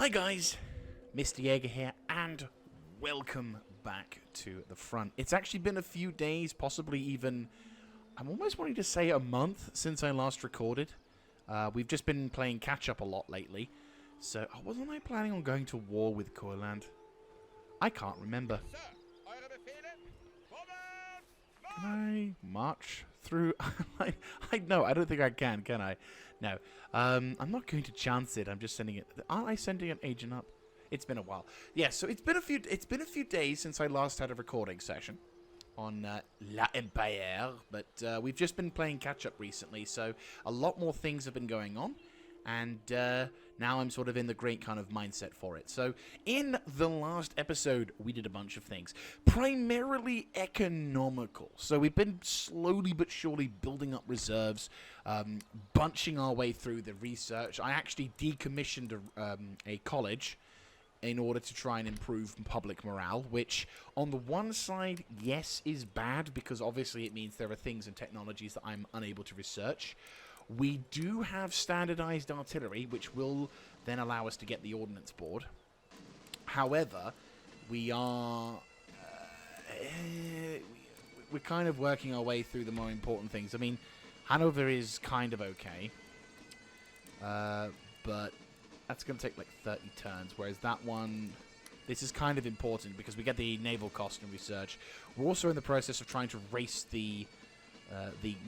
Hi guys, Mr. Jaeger here, and welcome back to the front. It's actually been a few days, possibly even, I'm almost wanting to say a month since I last recorded. We've just been playing catch-up a lot lately, so wasn't I planning on going to war with Courland? I can't remember. Can I march through? No, I don't think I can I? No. I'm not going to chance it. I'm just sending it. Aren't I sending an agent up? It's been a while. Yeah, so it's been a few days since I last had a recording session on Empire, but we've just been playing catch up recently, so a lot more things have been going on. And now I'm sort of in the great kind of mindset for it. So in the last episode, we did a bunch of things. Primarily economical. So we've been slowly but surely building up reserves, bunching our way through the research. I actually decommissioned a college in order to try and improve public morale, which on the one side, yes, is bad, because obviously it means there are things and technologies that I'm unable to research. We do have standardized artillery, which will then allow us to get the ordnance board. However, we are... we're kind of working our way through the more important things. I mean, Hanover is kind of okay. But that's going to take like 30 turns, whereas that one... This is kind of important because we get the naval cost and research. We're also in the process of trying to race the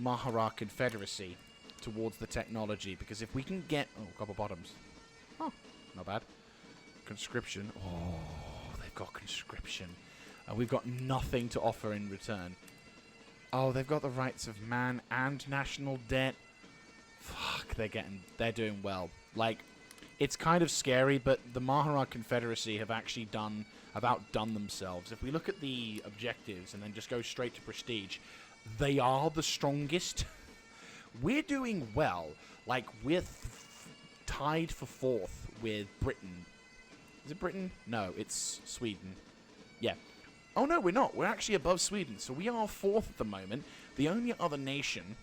Mahara Confederacy towards the technology, because if we can get... Oh, couple bottoms. Oh, not bad. Conscription. Oh, they've got conscription. And we've got nothing to offer in return. Oh, they've got the rights of man and national debt. Fuck, they're doing well. Like, it's kind of scary, but the Mahara Confederacy have actually outdone themselves. If we look at the objectives and then just go straight to prestige, they are the strongest. We're doing well. Like, we're tied for 4th with Britain. Is it Britain? No, it's Sweden. Yeah. Oh, no, we're not. We're actually above Sweden. So we are 4th at the moment. The only other nation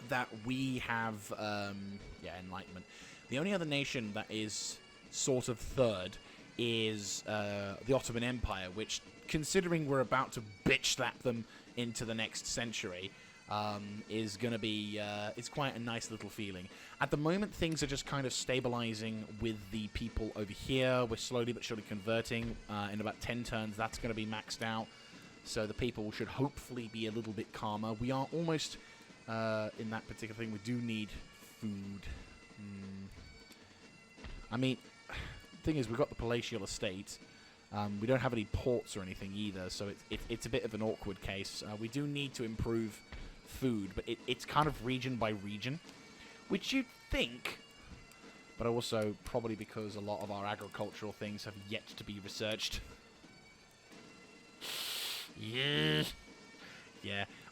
that we have... Enlightenment. The only other nation that is sort of 3rd is the Ottoman Empire, which, considering we're about to bitch slap them into the next century... is going to be, it's quite a nice little feeling. At the moment, things are just kind of stabilizing with the people over here. We're slowly but surely converting. In about 10 turns, that's going to be maxed out. So the people should hopefully be a little bit calmer. We are almost, in that particular thing, we do need food. I mean, the thing is, we've got the palatial estate. We don't have any ports or anything either, so it's a bit of an awkward case. We do need to improve food, but it's kind of region by region, which you'd think, but also probably because a lot of our agricultural things have yet to be researched. Yeah,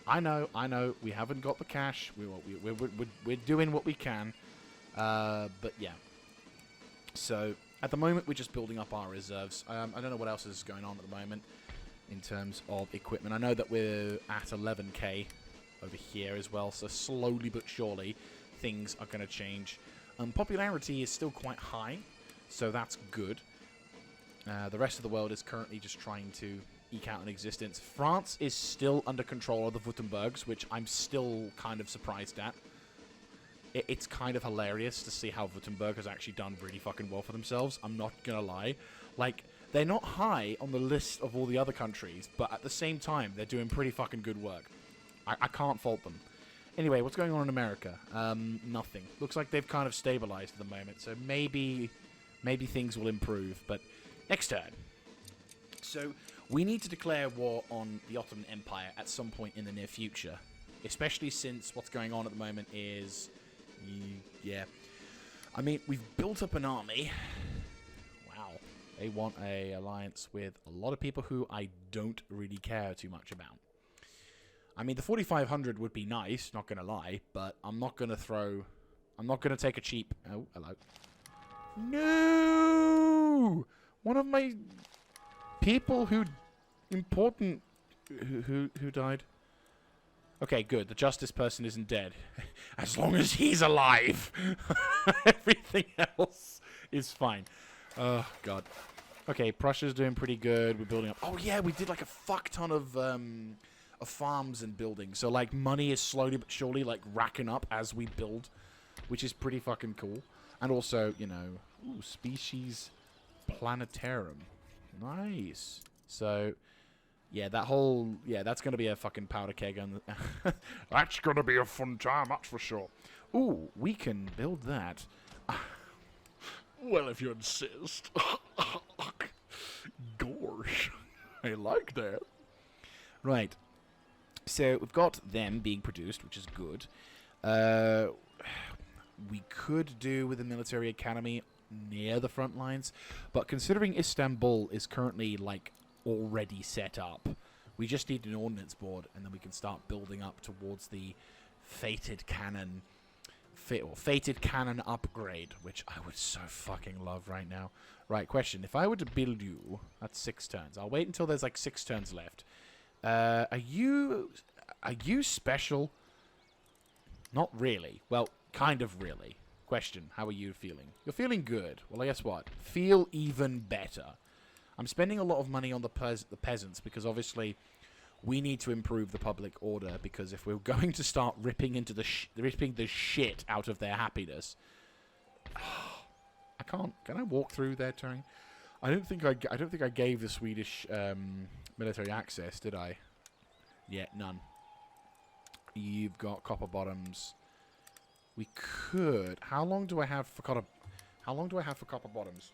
I know, we haven't got the cash, we're doing what we can, but yeah, so at the moment we're just building up our reserves. I don't know what else is going on at the moment in terms of equipment. I know that we're at 11k over here as well, so slowly but surely things are going to change. Popularity is still quite high, so that's good. The rest of the world is currently just trying to eke out an existence. France is still under control of the Württembergs, which I'm still kind of surprised at. It's kind of hilarious to see how Württemberg has actually done really fucking well for themselves. I'm not going to lie. Like, they're not high on the list of all the other countries, but at the same time, they're doing pretty fucking good work. I can't fault them. Anyway, what's going on in America? Nothing. Looks like they've kind of stabilized at the moment, so maybe things will improve, but next turn. So, we need to declare war on the Ottoman Empire at some point in the near future, especially since what's going on at the moment is... Yeah. I mean, we've built up an army. Wow. They want a alliance with a lot of people who I don't really care too much about. I mean, the 4,500 would be nice, not going to lie, but I'm not going to take a cheap... Oh, hello. No! One of my people who died. Okay, good. The justice person isn't dead. As long as he's alive. Everything else is fine. Oh, God. Okay, Prussia's doing pretty good. We're building up. Oh, yeah, we did like a fuck ton of farms and buildings. So, like, money is slowly but surely, like, racking up as we build, which is pretty fucking cool. And also, you know, ooh, species planetarium. Nice. So, yeah, that whole... Yeah, that's going to be a fucking powder keg. That's going to be a fun time, that's for sure. Ooh, we can build that. Well, if you insist. Gosh, I like that. Right. So, we've got them being produced, which is good. We could do with a military academy near the front lines, but considering Istanbul is currently, like, already set up, we just need an ordnance board, and then we can start building up towards the fated cannon upgrade, which I would so fucking love right now. Right, question. If I were to build you, that's 6 turns. I'll wait until there's like 6 turns left. Are you special? Not really. Well, kind of really. Question. How are you feeling? You're feeling good. Well, guess what? Feel even better. I'm spending a lot of money on the peasants because obviously we need to improve the public order, because if we're going to start ripping into ripping the shit out of their happiness, I can't. Can I walk through their terrain? I don't think I gave the Swedish military access, did I? Yeah, none. You've got copper bottoms. We could. How long do I have for copper bottoms?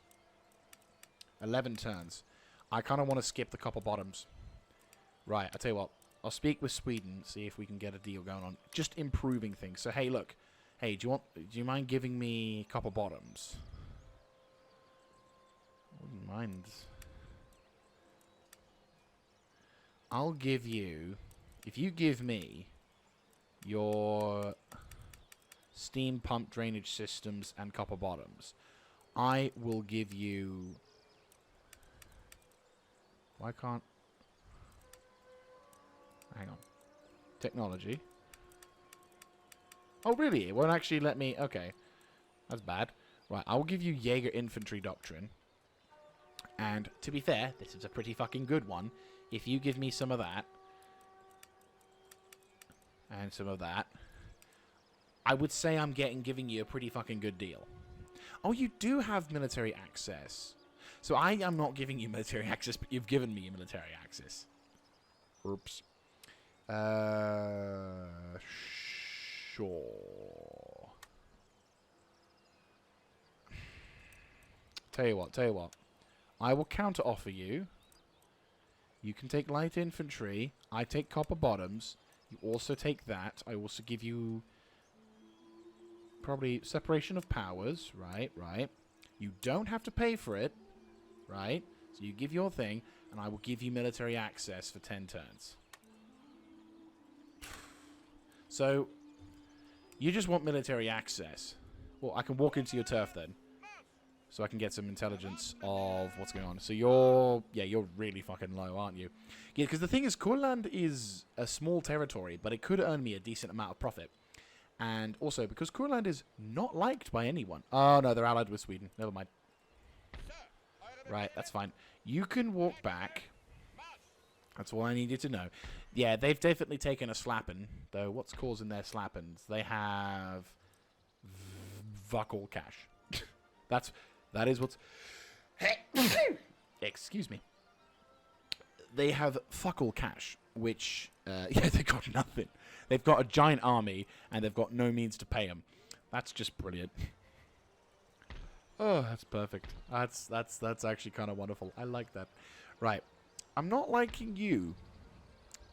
11 turns. I kind of want to skip the copper bottoms. Right, I'll tell you what. I'll speak with Sweden, see if we can get a deal going on. Just improving things. So, hey, look. Hey, do you mind giving me copper bottoms? I wouldn't mind. I'll give you... If you give me your steam pump drainage systems and copper bottoms, I will give you... Why can't... Hang on. Technology. Oh, really? It won't actually let me... Okay. That's bad. Right, I'll give you Jaeger infantry doctrine. And, to be fair, this is a pretty fucking good one. If you give me some of that... and some of that... I would say I'm giving you a pretty fucking good deal. Oh, you do have military access. So I am not giving you military access, but you've given me military access. Oops. Sure. Tell you what. I will counter offer you. You can take light infantry. I take copper bottoms. You also take that. I also give you probably separation of powers. Right. You don't have to pay for it. Right. So you give your thing, and I will give you military access for 10 turns. So, you just want military access. Well, I can walk into your turf then. So I can get some intelligence of what's going on. So you're really fucking low, aren't you? Yeah, because the thing is, Courland is a small territory, but it could earn me a decent amount of profit. And also, because Courland is not liked by anyone. Oh, no, they're allied with Sweden. Never mind. Right, that's fine. You can walk back. That's all I needed to know. Yeah, they've definitely taken a slapping, though. What's causing their slappings? They have fuck all cash. That is what's... Excuse me. They have fuck all cash, which... yeah, they've got nothing. They've got a giant army, and they've got no means to pay them. That's just brilliant. Oh, that's perfect. That's actually kind of wonderful. I like that. Right. I'm not liking you,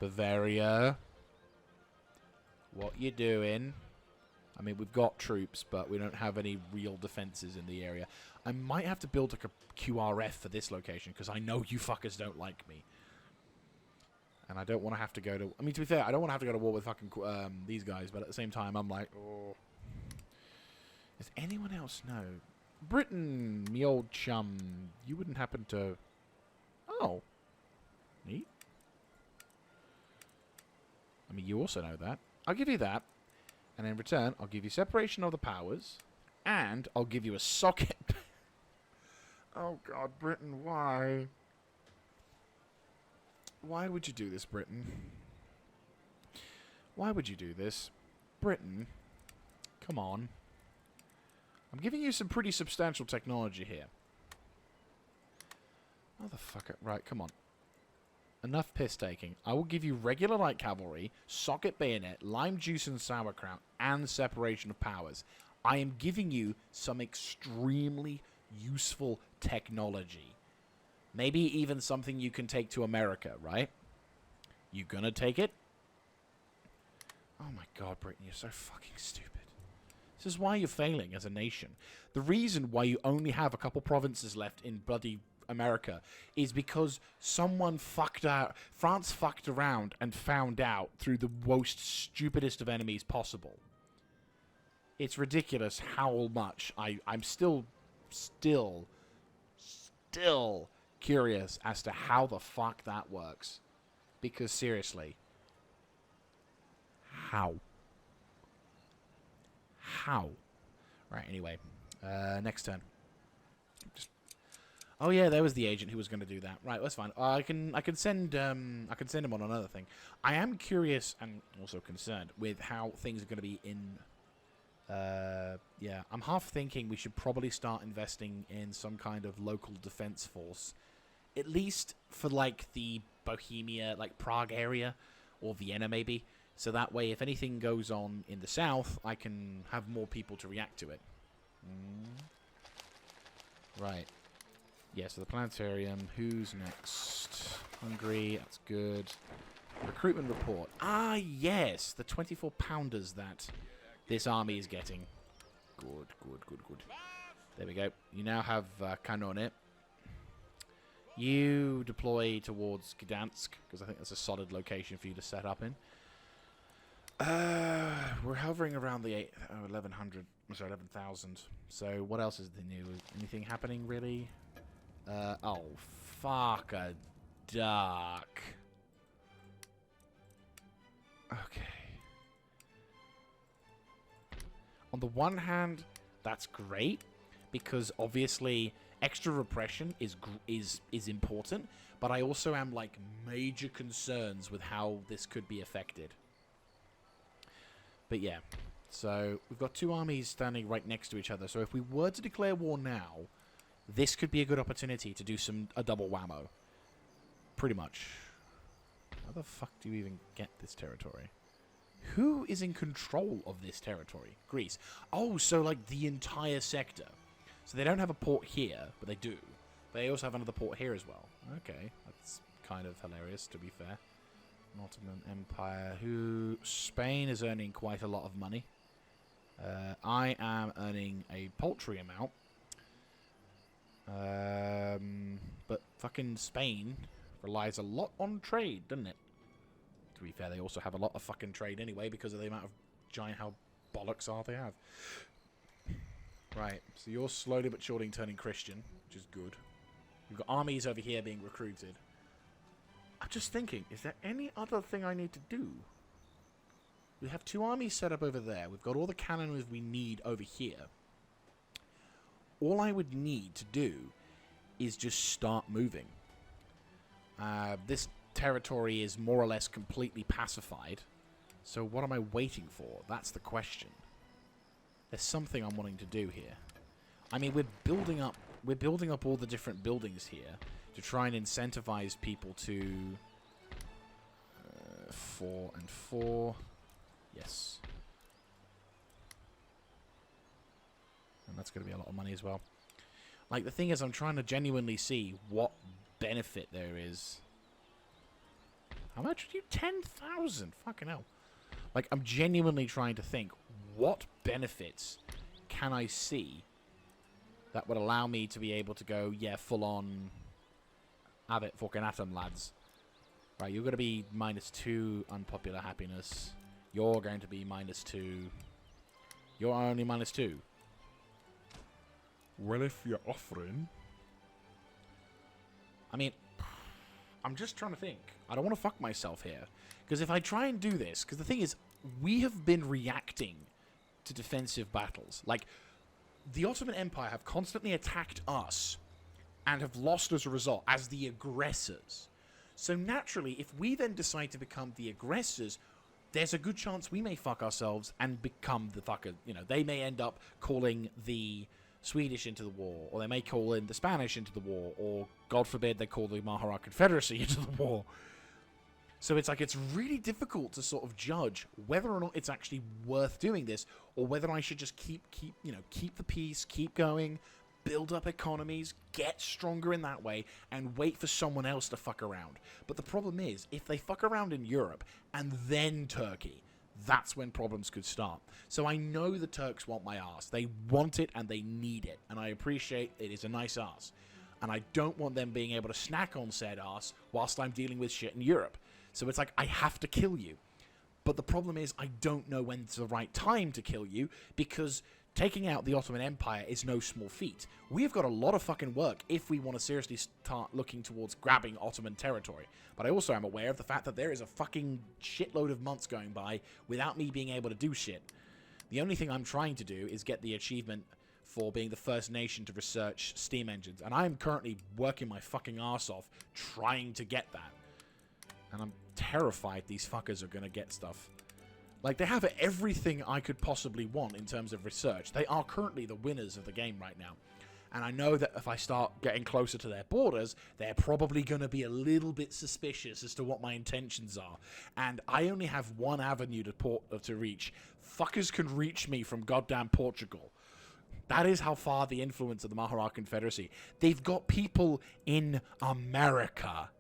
Bavaria. What you doing? I mean, we've got troops, but we don't have any real defenses in the area. I might have to build like a QRF for this location, because I know you fuckers don't like me. And I don't want to have to go to... I mean, to be fair, I don't want to have to go to war with fucking these guys, but at the same time, I'm like, oh. Does anyone else know? Britain, me old chum, you wouldn't happen to... Oh. Neat. I mean, you also know that. I'll give you that. And in return, I'll give you separation of the powers. And I'll give you a socket. Oh God, Britain, why? Why would you do this, Britain? Why would you do this? Britain, come on. I'm giving you some pretty substantial technology here. Motherfucker. Right, come on. Enough piss-taking. I will give you regular light cavalry, socket bayonet, lime juice and sauerkraut, and separation of powers. I am giving you some extremely useful technology. Maybe even something you can take to America, right? You gonna take it? Oh my God, Britain, you're so fucking stupid. This is why you're failing as a nation. The reason why you only have a couple provinces left in bloody America is because someone fucked out. France fucked around and found out through the most stupidest of enemies possible. It's ridiculous how much I'm still curious as to how the fuck that works. Because seriously, how? Right, anyway. Next turn. Oh yeah, there was the agent who was going to do that. Right, that's fine. I can send him on another thing. I am curious and also concerned with how things are going to be in. Yeah, I'm half thinking we should probably start investing in some kind of local defense force, at least for like the Bohemia, like Prague area, or Vienna maybe. So that way, if anything goes on in the south, I can have more people to react to it. Right. Yeah, so the planetarium. Who's next? Hungary. That's good. Recruitment report. Ah, yes. The 24-pounders that this army is getting. Good. There we go. You now have Canone. You deploy towards Gdansk, because I think that's a solid location for you to set up in. We're hovering around the 1100, sorry, 11,000. So what else is the new? Anything happening really? Oh, fuck a duck. Okay. On the one hand, that's great because obviously extra repression is important, but I also am like major concerns with how this could be affected. But yeah, so we've got two armies standing right next to each other. So if we were to declare war now, this could be a good opportunity to do a double whammo. Pretty much. How the fuck do you even get this territory? Who is in control of this territory? Greece. Oh, so like the entire sector. So they don't have a port here, but they do. They also have another port here as well. Okay, that's kind of hilarious, to be fair. Ottoman Empire, Spain is earning quite a lot of money. I am earning a paltry amount. But fucking Spain relies a lot on trade, doesn't it? To be fair, they also have a lot of fucking trade anyway because of the amount of giant how bollocks are they have. Right, so you're slowly but surely turning Christian, which is good. We've got armies over here being recruited. I'm just thinking, is there any other thing I need to do? We have two armies set up over there. We've got all the cannons we need over here. All I would need to do is just start moving. This territory is more or less completely pacified. So what am I waiting for? That's the question. There's something I'm wanting to do here. I mean, we're building up all the different buildings here to try and incentivize people to 4 and 4. Yes. And that's going to be a lot of money as well. Like, the thing is, I'm trying to genuinely see what benefit there is. How much are you? 10,000? Fucking hell. Like, I'm genuinely trying to think, what benefits can I see that would allow me to be able to go, yeah, full on, have it fucking atom, lads. Right, you're going to be -2 unpopular happiness. You're going to be -2. You're only -2. Well, if you're offering... I mean, I'm just trying to think. I don't want to fuck myself here. Because if I try and do this... Because the thing is, we have been reacting to defensive battles. Like, the Ottoman Empire have constantly attacked us and have lost as a result as the aggressors. So naturally, if we then decide to become the aggressors, there's a good chance we may fuck ourselves and become the fucker. You know, they may end up calling the Swedish into the war, or they may call in the Spanish into the war, or God forbid they call the Mahara Confederacy into the war. So it's like, it's really difficult to sort of judge whether or not it's actually worth doing this, or whether I should just keep the peace, keep going, build up economies, get stronger in that way, and wait for someone else to fuck around. But the problem is, if they fuck around in Europe and then Turkey, that's when problems could start. So I know the Turks want my ass. They want it and they need it, and I appreciate it is a nice ass. And I don't want them being able to snack on said ass whilst I'm dealing with shit in Europe. So it's like, I have to kill you. But the problem is, I don't know when's the right time to kill you, because taking out the Ottoman Empire is no small feat. We've got a lot of fucking work if we want to seriously start looking towards grabbing Ottoman territory. But I also am aware of the fact that there is a fucking shitload of months going by without me being able to do shit. The only thing I'm trying to do is get the achievement for being the first nation to research steam engines. And I'm currently working my fucking arse off trying to get that. And I'm terrified these fuckers are going to get stuff. Like, they have everything I could possibly want in terms of research. They are currently the winners of the game right now. And I know that if I start getting closer to their borders, they're probably going to be a little bit suspicious as to what my intentions are. And I only have one avenue to reach. Fuckers can reach me from goddamn Portugal. That is how far the influence of the Mahara Confederacy. They've got people in America.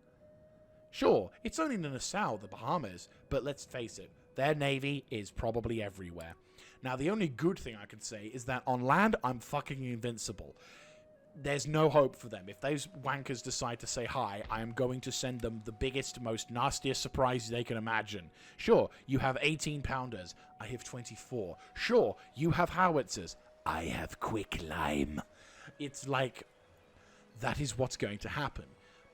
Sure, it's only Nassau, the Bahamas, but let's face it, their navy is probably everywhere. Now, the only good thing I can say is that on land, I'm fucking invincible. There's no hope for them. If those wankers decide to say hi, I am going to send them the biggest, most nastiest surprise they can imagine. Sure, you have 18-pounders. I have 24. Sure, you have howitzers. I have quicklime. It's like, that is what's going to happen.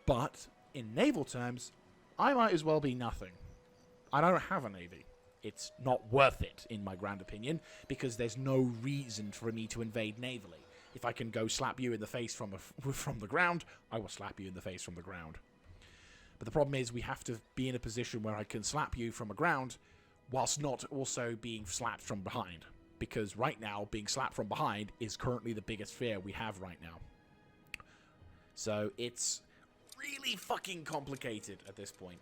But in naval terms, I might as well be nothing. I don't have a navy. It's not worth it, in my grand opinion, because there's no reason for me to invade navally. If I can go slap you in the face from the ground, I will slap you in the face from the ground. But the problem is, we have to be in a position where I can slap you from the ground, whilst not also being slapped from behind. Because right now, being slapped from behind is currently the biggest fear we have right now. So it's really fucking complicated at this point.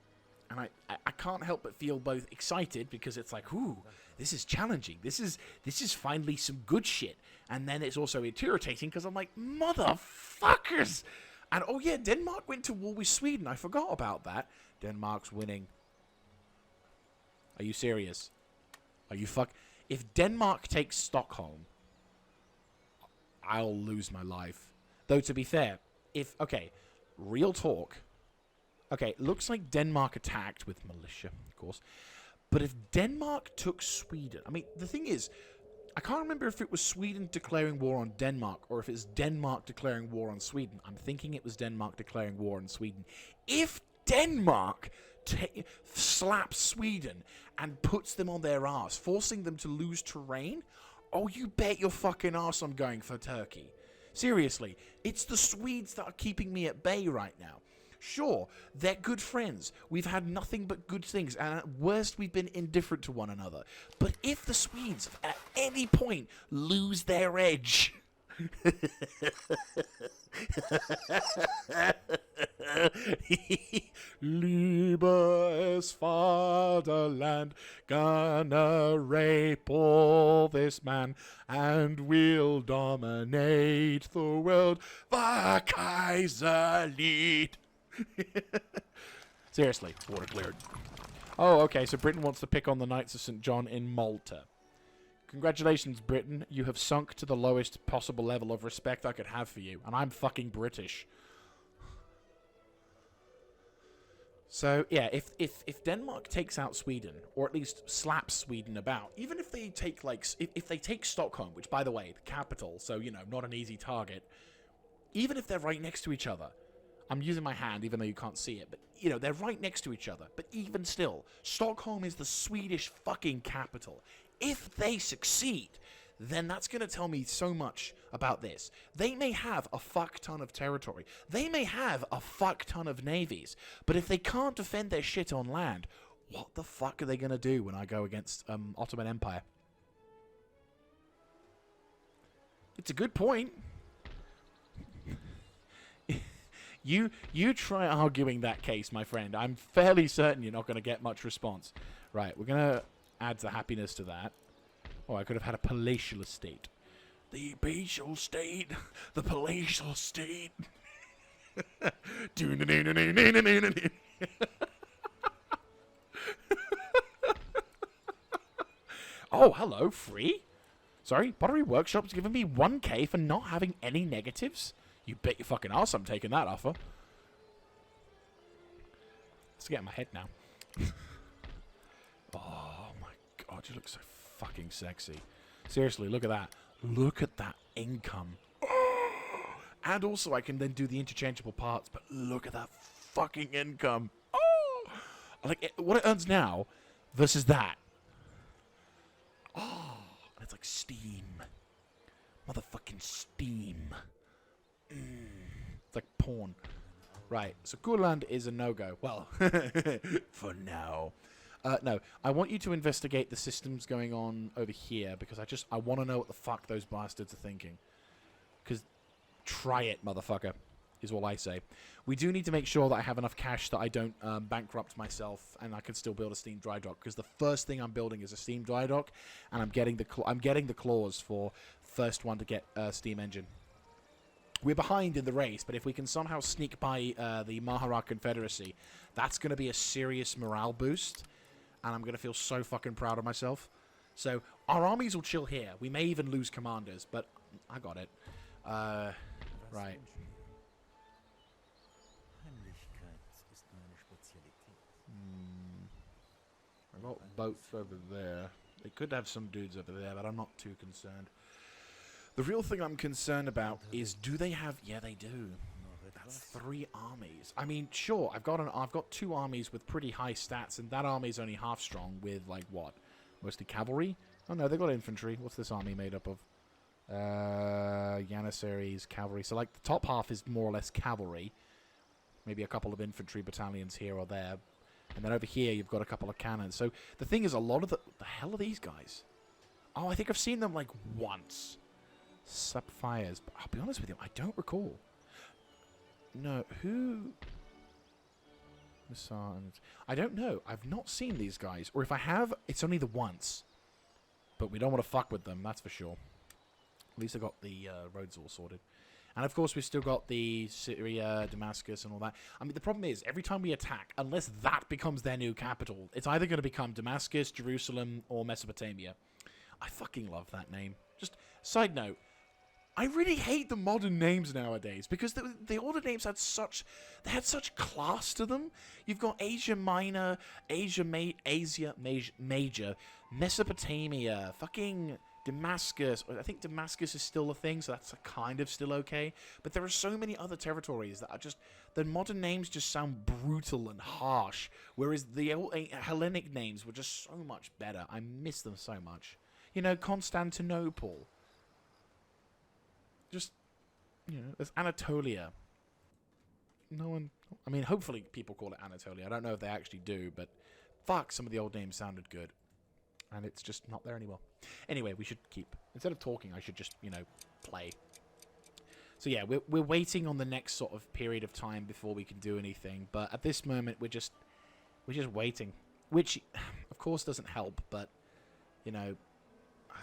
And I can't help but feel both excited, because it's like, ooh, this is challenging. This is finally some good shit. And then it's also irritating, because I'm like, motherfuckers! And oh yeah, Denmark went to war with Sweden. I forgot about that. Denmark's winning. Are you serious? Are you If Denmark takes Stockholm, I'll lose my life. Though, to be fair, real talk. Okay, looks like Denmark attacked with militia, of course. But if Denmark took Sweden... I mean, the thing is, I can't remember if it was Sweden declaring war on Denmark or if it's Denmark declaring war on Sweden. I'm thinking it was Denmark declaring war on Sweden. If Denmark slaps Sweden and puts them on their ass, forcing them to lose terrain, oh, you bet your fucking ass I'm going for Turkey. Seriously, it's the Swedes that are keeping me at bay right now. Sure, they're good friends. We've had nothing but good things, and at worst, we've been indifferent to one another. But if the Swedes, at any point, lose their edge... Liebes Vaterland, gonna rape all this man, and we'll dominate the world. The Kaiserlied. Seriously, water cleared. Oh, okay, so Britain wants to pick on the Knights of St. John in Malta. Congratulations, Britain. You have sunk to the lowest possible level of respect I could have for you, and I'm fucking British. So, yeah, if Denmark takes out Sweden, or at least slaps Sweden about, even if they take, like, if they take Stockholm, which, by the way, the capital, so, you know, not an easy target, even if they're right next to each other, I'm using my hand, even though you can't see it, but, you know, they're right next to each other, but even still, Stockholm is the Swedish fucking capital. If they succeed, then that's going to tell me so much about this. They may have a fuck ton of territory. They may have a fuck ton of navies. But if they can't defend their shit on land, what the fuck are they going to do when I go against Ottoman Empire? It's a good point. You try arguing that case, my friend. I'm fairly certain you're not going to get much response. Right, we're going to add the happiness to that. Oh, I could have had a palatial estate. The palatial state. The palatial state. Oh, hello, free? Sorry, Pottery Workshop's giving me 1k for not having any negatives? You bet your fucking ass I'm taking that offer. Let's get in my head now. Oh my god, you look so fucking sexy. Seriously, look at that. Look at that income. And also I can then do the interchangeable parts, but look at that fucking income. Oh! Like, what it earns now versus that. Oh, it's like steam. Motherfucking steam. It's like porn. Right, so Kurland is a no-go. Well, for now. No, I want you to investigate the systems going on over here, because I want to know what the fuck those bastards are thinking. Because try it, motherfucker, is all I say. We do need to make sure that I have enough cash that I don't bankrupt myself, and I can still build a steam dry dock. Because the first thing I'm building is a steam dry dock, and I'm getting the clause for first one to get a steam engine. We're behind in the race, but if we can somehow sneak by the Mahara Confederacy, that's going to be a serious morale boost, and I'm going to feel so fucking proud of myself. So our armies will chill here. We may even lose commanders, but I got it. Right. I got boats over there. They could have some dudes over there, but I'm not too concerned. The real thing I'm concerned about is, do they have... Yeah, they do. That's 3 armies. I mean, sure, I've got 2 armies with pretty high stats, and that army's only half strong with, like, what? Mostly cavalry? Oh, no, they got infantry. What's this army made up of? Janissaries, cavalry. So, like, the top half is more or less cavalry. Maybe a couple of infantry battalions here or there. And then over here, you've got a couple of cannons. So, the thing is, a lot of the hell are these guys? Oh, I think I've seen them, like, once. Sapphires. But I'll be honest with you, I don't recall. No, who... I don't know. I've not seen these guys. Or if I have, it's only the once. But we don't want to fuck with them, that's for sure. At least I got the roads all sorted. And of course, we've still got the Syria, Damascus, and all that. I mean, the problem is, every time we attack, unless that becomes their new capital, it's either going to become Damascus, Jerusalem, or Mesopotamia. I fucking love that name. Just, side note, I really hate the modern names nowadays, because the older names had such class to them. You've got Asia Minor, Asia Major, Mesopotamia, fucking Damascus. I think Damascus is still a thing, so that's kind of still okay. But there are so many other territories that are just... The modern names just sound brutal and harsh, whereas the old Hellenic names were just so much better. I miss them so much. You know, Constantinople. Just, you know, there's Anatolia. No one... I mean, hopefully people call it Anatolia. I don't know if they actually do, but fuck, some of the old names sounded good. And it's just not there anymore. Anyway, we should keep... Instead of talking, I should just, you know, play. So yeah, we're waiting on the next sort of period of time before we can do anything. But at this moment, we're just waiting. Which, of course, doesn't help, but, you know,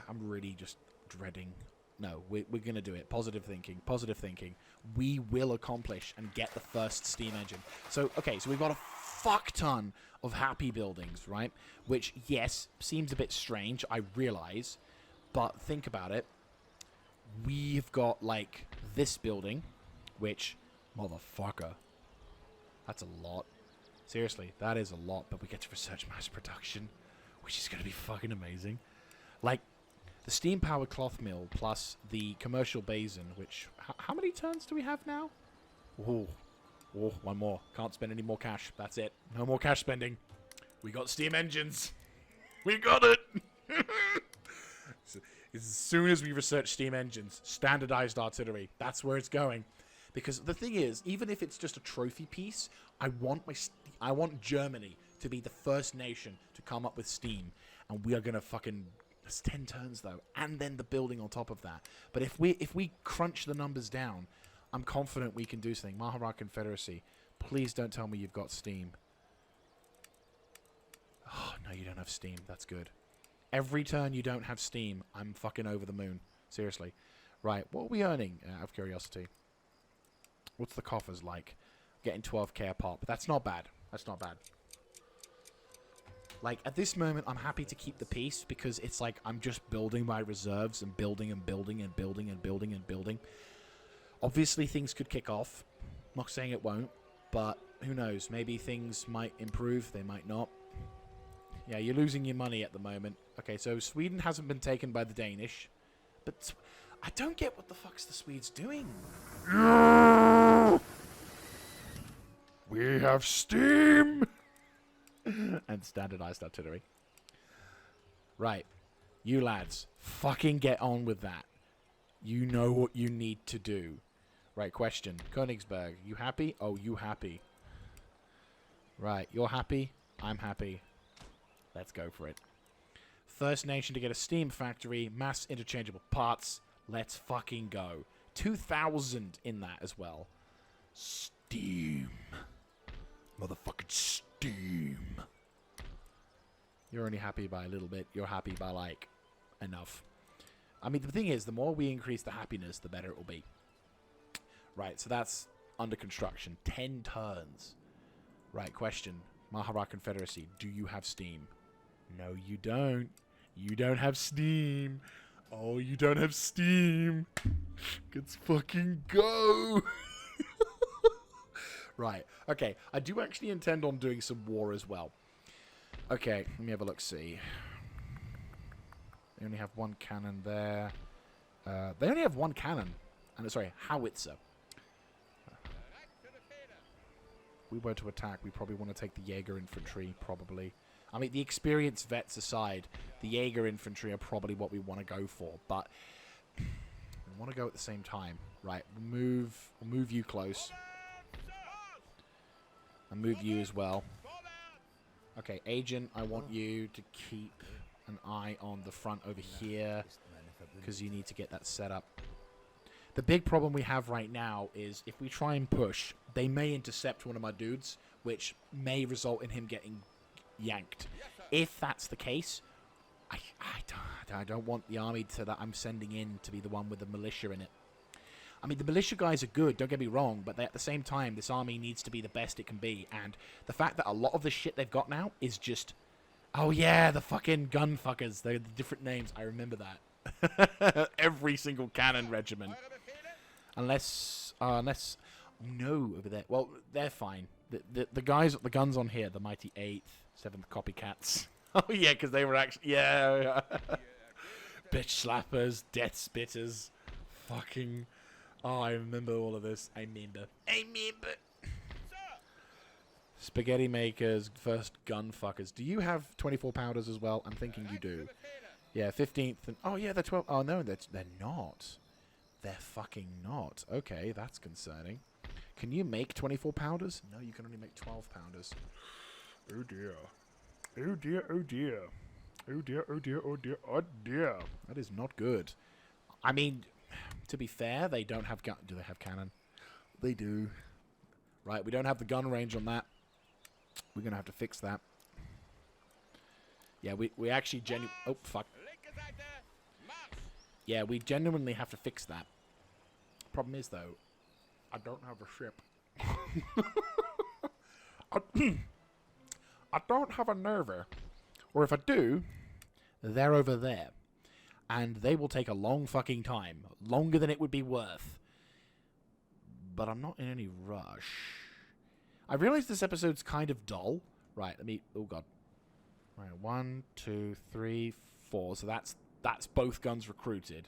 I'm really just dreading... No, we're going to do it. Positive thinking. Positive thinking. We will accomplish and get the first steam engine. So, okay, so we've got a fuck ton of happy buildings, right? Which, yes, seems a bit strange, I realize. But think about it. We've got, like, this building, which, motherfucker, that's a lot. Seriously, that is a lot, but we get to research mass production, which is going to be fucking amazing. Like, the steam-powered cloth mill plus the commercial basin, which... How many turns do we have now? Oh, one more. Can't spend any more cash. That's it. No more cash spending. We got steam engines. We got it! As soon as we research steam engines, standardized artillery, that's where it's going. Because the thing is, even if it's just a trophy piece, I want Germany to be the first nation to come up with steam, and we are gonna fucking. It's 10 turns though, and then the building on top of that. But if we crunch the numbers down, I'm confident we can do something. Mahara Confederacy, please don't tell me you've got steam. Oh no, you don't have steam. That's good. Every turn you don't have steam, I'm fucking over the moon. Seriously. Right, what are we earning? Out of curiosity. What's the coffers like? Getting 12k a pop. That's not bad. That's not bad. Like, at this moment, I'm happy to keep the peace because it's like I'm just building my reserves and building and building and building and building and building. Obviously, things could kick off. I'm not saying it won't, but who knows? Maybe things might improve. They might not. Yeah, you're losing your money at the moment. Okay, so Sweden hasn't been taken by the Danish. But I don't get what the fuck's the Swedes doing. We have steam! And standardized artillery. Right. You lads, fucking get on with that. You know what you need to do. Right, question. Königsberg, you happy? Oh, you happy. Right, you're happy? I'm happy. Let's go for it. First nation to get a steam factory, mass interchangeable parts. Let's fucking go. 2,000 in that as well. Steam. Motherfucking steam. You're only happy by a little bit. You're happy by, like, enough. I mean, the thing is, the more we increase the happiness, the better it will be. Right, so that's under construction. 10 turns. Right, question. Mahara Confederacy, do you have steam? No, you don't. You don't have steam. Oh, you don't have steam. Let's fucking go. Right, okay. I do actually intend on doing some war as well. Okay, let me have a look, see. They only have one cannon there. They only have one cannon. And sorry, howitzer. If we were to attack, we probably want to take the Jaeger infantry, probably. I mean, the experienced vets aside, the Jaeger infantry are probably what we want to go for. But we want to go at the same time. Right, we'll move you close. And move you as well. Okay, Agent, I want you to keep an eye on the front over here, because you need to get that set up. The big problem we have right now is if we try and push, they may intercept one of my dudes, which may result in him getting yanked. If that's the case, I don't want the army that I'm sending in to be the one with the militia in it. I mean, the militia guys are good, don't get me wrong, but at the same time, this army needs to be the best it can be. And the fact that a lot of the shit they've got now is just... Oh yeah, the fucking gun fuckers. They're the different names. I remember that. Every single cannon regiment. Unless... No, over there. Well, they're fine. The guys, the guns on here, the Mighty 8th, 7th Copycats. Oh yeah, because they were actually... Yeah. Bitch slappers, death spitters. Fucking... Oh, I remember all of this. I remember. Spaghetti makers, first gun fuckers. Do you have 24 pounders as well? I'm thinking you do. Yeah, 15th. And, oh, yeah, they're 12. Oh, no, they're not. They're fucking not. Okay, that's concerning. Can you make 24 pounders? No, you can only make 12 pounders. Oh, dear. Oh, dear, oh, dear. Oh, dear, oh, dear, oh, dear, oh, dear. That is not good. I mean... To be fair, they don't have gun. Do they have cannon? They do. Right, we don't have the gun range on that. We're going to have to fix that. Yeah, we actually Oh, fuck. Yeah, we genuinely have to fix that. Problem is, though, I don't have a ship. I don't have a nerver. Or if I do, they're over there. And they will take a long fucking time. Longer than it would be worth. But I'm not in any rush. I realize this episode's kind of dull. Right, let me... Oh, God. Right, 1, 2, 3, 4. So that's both guns recruited.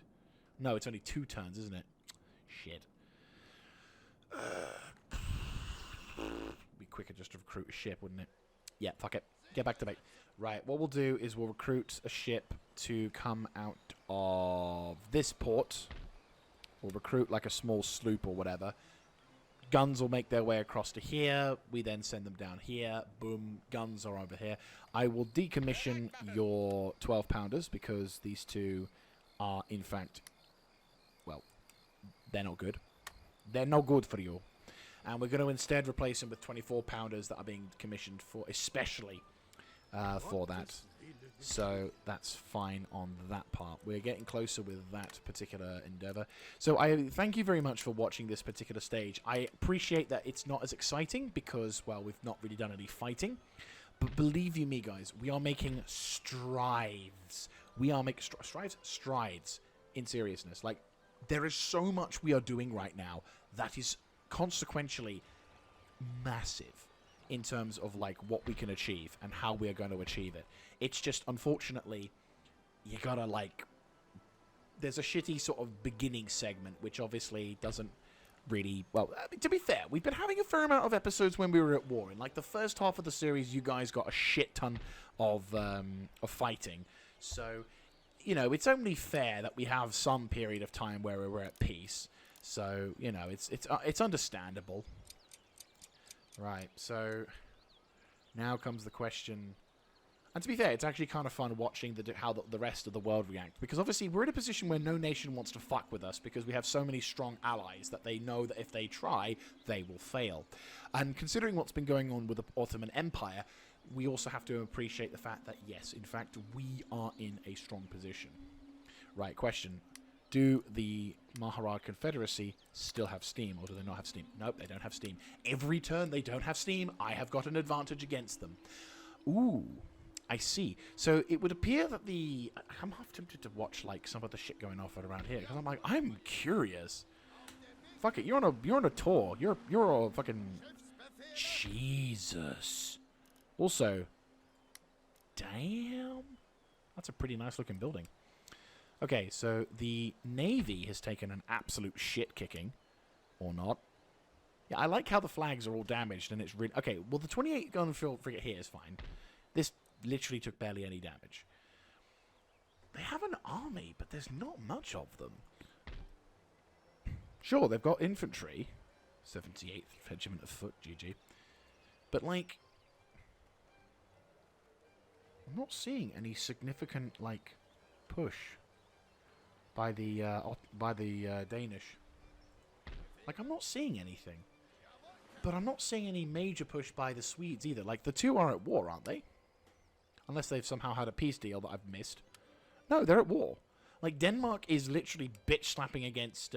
No, it's only 2 turns, isn't it? Shit. Be quicker just to recruit a ship, wouldn't it? Yeah, fuck it. Get back to bait. Right, what we'll do is we'll recruit a ship to come out of this port. We'll recruit like a small sloop or whatever. Guns will make their way across to here. We then send them down here. Boom, guns are over here. I will decommission your 12-pounders because these two are, in fact, well, they're not good. They're no good for you. And we're going to instead replace them with 24-pounders that are being commissioned for, especially for that. So that's fine on that part. We're getting closer with that particular endeavor. So I thank you very much for watching this particular stage. I appreciate that it's not as exciting because, well, we've not really done any fighting. But believe you me, guys, we are making strides. We are making strides in seriousness. Like, there is so much we are doing right now that is consequentially massive in terms of like what we can achieve and how we are going to achieve it. It's just, unfortunately, you gotta like, there's a shitty sort of beginning segment which obviously doesn't really, well, I mean, to be fair, we've been having a fair amount of episodes when we were at war. In like the first half of the series, you guys got a shit ton of fighting. So, you know, it's only fair that we have some period of time where we're at peace. So, you know, it's understandable. Right, so now comes the question. And to be fair, it's actually kind of fun watching how the rest of the world react. Because obviously we're in a position where no nation wants to fuck with us because we have so many strong allies that they know that if they try, they will fail. And considering what's been going on with the Ottoman Empire, we also have to appreciate the fact that, yes, in fact, we are in a strong position. Right, question. Do the Mahara Confederacy still have steam, or do they not have steam? Nope, they don't have steam. Every turn they don't have steam, I have got an advantage against them. Ooh, I see. So it would appear that I'm half tempted to watch like some of the shit going off around here because I'm like, I'm curious. Fuck it, you're on a tour. You're a fucking Jesus. Also, damn, that's a pretty nice looking building. Okay, so the Navy has taken an absolute shit kicking. Or not. Yeah, I like how the flags are all damaged and it's really... Okay, well, the 28-gun frigate here is fine. This literally took barely any damage. They have an army, but there's not much of them. Sure, they've got infantry. 78th Regiment of Foot, GG. But, like... I'm not seeing any significant, like, push by the Danish. Like, I'm not seeing anything. But I'm not seeing any major push by the Swedes either. Like, the two are at war, aren't they? Unless they've somehow had a peace deal that I've missed. No, they're at war. Like, Denmark is literally bitch-slapping against,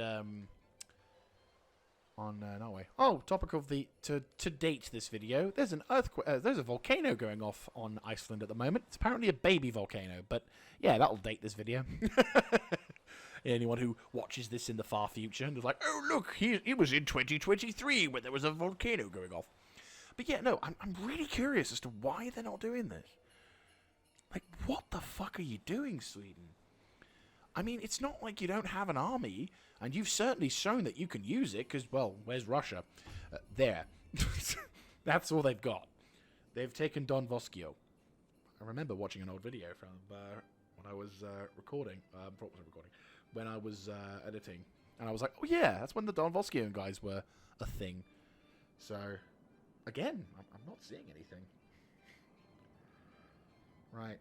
Norway. Oh, topic of the... To date this video, there's an earthquake... there's a volcano going off on Iceland at the moment. It's apparently a baby volcano, but, yeah, that'll date this video. Anyone who watches this in the far future and is like, oh, look, it was in 2023 when there was a volcano going off. But yeah, no, I'm really curious as to why they're not doing this. Like, what the fuck are you doing, Sweden? I mean, it's not like you don't have an army, and you've certainly shown that you can use it, because, well, where's Russia? There. That's all they've got. They've taken Don Voskio. I remember watching an old video from when I was recording. When I was editing. And I was like, oh yeah, that's when the Don Voskian guys were a thing. So, again, I'm not seeing anything. Right.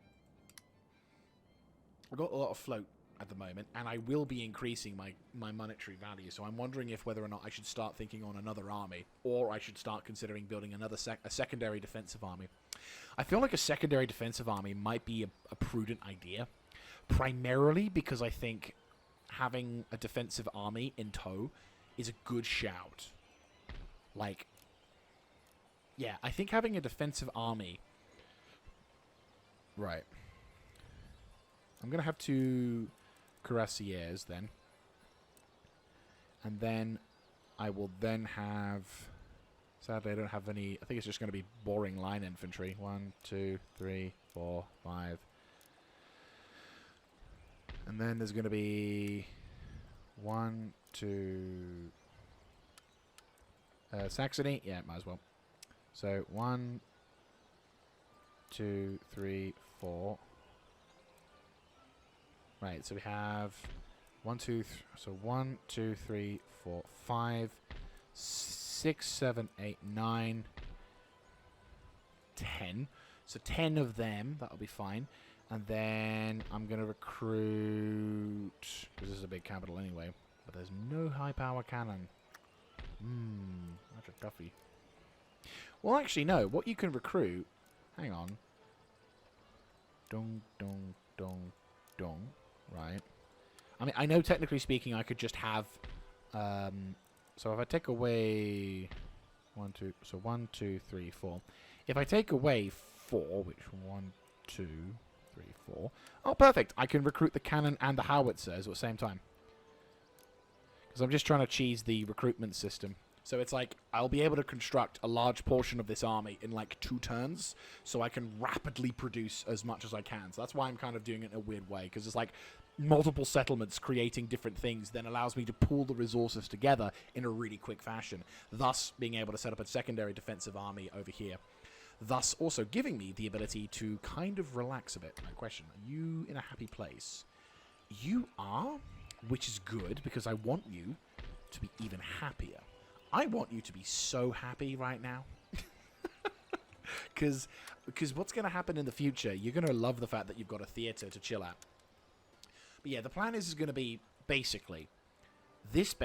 I've got a lot of float at the moment, and I will be increasing my monetary value, so I'm wondering if whether or not I should start thinking on another army, or I should start considering building a secondary defensive army. I feel like a secondary defensive army might be a prudent idea, primarily because I think having a defensive army in tow is a good shout. Like, yeah, I think having a defensive army... Right. I'm going to have two cuirassiers then. And then I will then have... Sadly, I don't have any... I think it's just going to be boring line infantry. 1, 2, 3, 4, 5... And then there's going to be 1, 2... Saxony? Yeah, might as well. So 1, 2, 3, 4. Right, so we have 1, 2, so 1, 2, 3, 4, 5, 6, 7, 8, 9, 10. So 10 of them, that'll be fine. And then I'm going to recruit, because this is a big capital anyway, but there's no high power cannon. That's a toughie. Well, actually, no. What you can recruit, hang on. Dong, dong, dong, dong. Right. I mean, I know technically speaking I could just have, so if I take away 1, 2, so 1, 2, 3, 4. If I take away 4, which 1, 2, 3, 4. Oh, perfect. I can recruit the cannon and the howitzers at the same time. Because I'm just trying to cheese the recruitment system. So it's like, I'll be able to construct a large portion of this army in like 2 turns, so I can rapidly produce as much as I can. So that's why I'm kind of doing it in a weird way, because it's like multiple settlements creating different things then allows me to pool the resources together in a really quick fashion, thus being able to set up a secondary defensive army over here. Thus also giving me the ability to kind of relax a bit. My question, are you in a happy place? You are, which is good, because I want you to be even happier. I want you to be so happy right now. Because what's going to happen in the future, you're going to love the fact that you've got a theater to chill at. But yeah, the plan is going to be, basically, this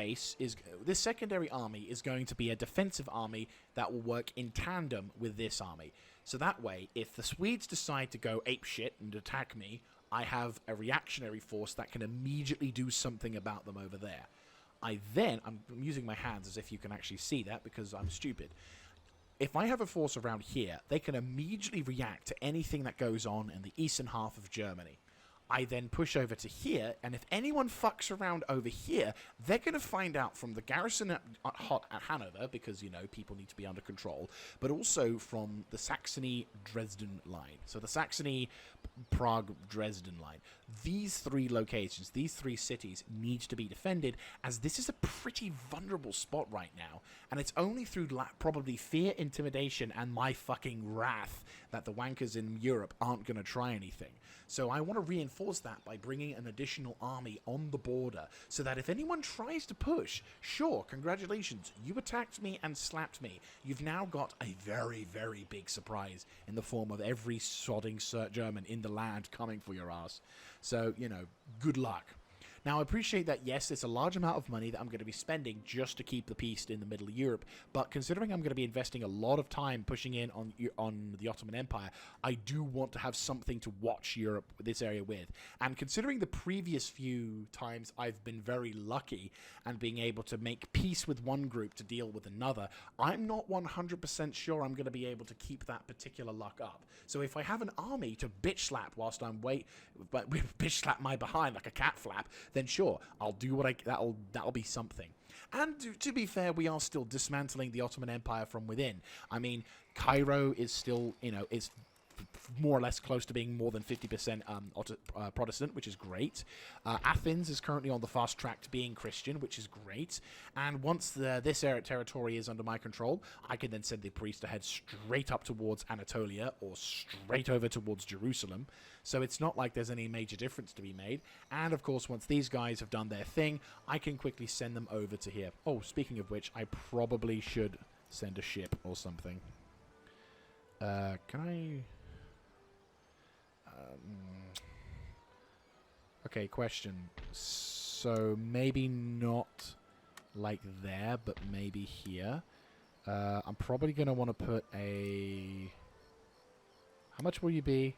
secondary army is going to be a defensive army that will work in tandem with this army. So that way, if the Swedes decide to go apeshit and attack me, I have a reactionary force that can immediately do something about them over there. I'm using my hands as if you can actually see that because I'm stupid. If I have a force around here, they can immediately react to anything that goes on in the eastern half of Germany. I then push over to here, and if anyone fucks around over here, they're going to find out from the garrison at Hanover, because, you know, people need to be under control, but also from the Saxony-Dresden line. So the Saxony-Prague-Dresden line. These 3 locations, these 3 cities need to be defended, as this is a pretty vulnerable spot right now, and it's only through probably fear, intimidation, and my fucking wrath that the wankers in Europe aren't going to try anything. So I want to reinforce that by bringing an additional army on the border, so that if anyone tries to push, sure, congratulations, you attacked me and slapped me. You've now got a very, very big surprise in the form of every sodding German in the land coming for your ass. So, you know, good luck. Now, I appreciate that, yes, it's a large amount of money that I'm going to be spending just to keep the peace in the middle of Europe, but considering I'm going to be investing a lot of time pushing in on the Ottoman Empire, I do want to have something to watch Europe, this area with. And considering the previous few times I've been very lucky and being able to make peace with one group to deal with another, I'm not 100% sure I'm going to be able to keep that particular luck up. So if I have an army to bitch slap whilst I'm bitch slap my behind like a cat flap, then sure, I'll do what that'll be something. And to be fair, we are still dismantling the Ottoman Empire from within. I mean, Cairo is still, you know, is more or less close to being more than 50% Protestant, which is great. Athens is currently on the fast track to being Christian, which is great. And once this territory is under my control, I can then send the priest to head straight up towards Anatolia or straight over towards Jerusalem. So it's not like there's any major difference to be made. And of course, once these guys have done their thing, I can quickly send them over to here. Oh, speaking of which, I probably should send a ship or something. Can I... okay, question. So maybe not like there, but maybe here. I'm probably going to want to put a... How much will you be?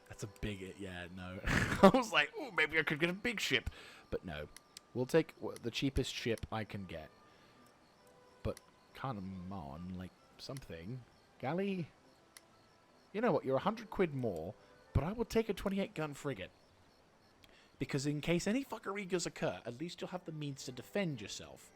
That's a big... Yeah, no. I was like, oh, maybe I could get a big ship. But no. We'll take the cheapest ship I can get. But come on, like, something. Galley? You know what? You're 100 quid more, but I will take a 28-gun frigate. Because in case any fuckerigas occur, at least you'll have the means to defend yourself.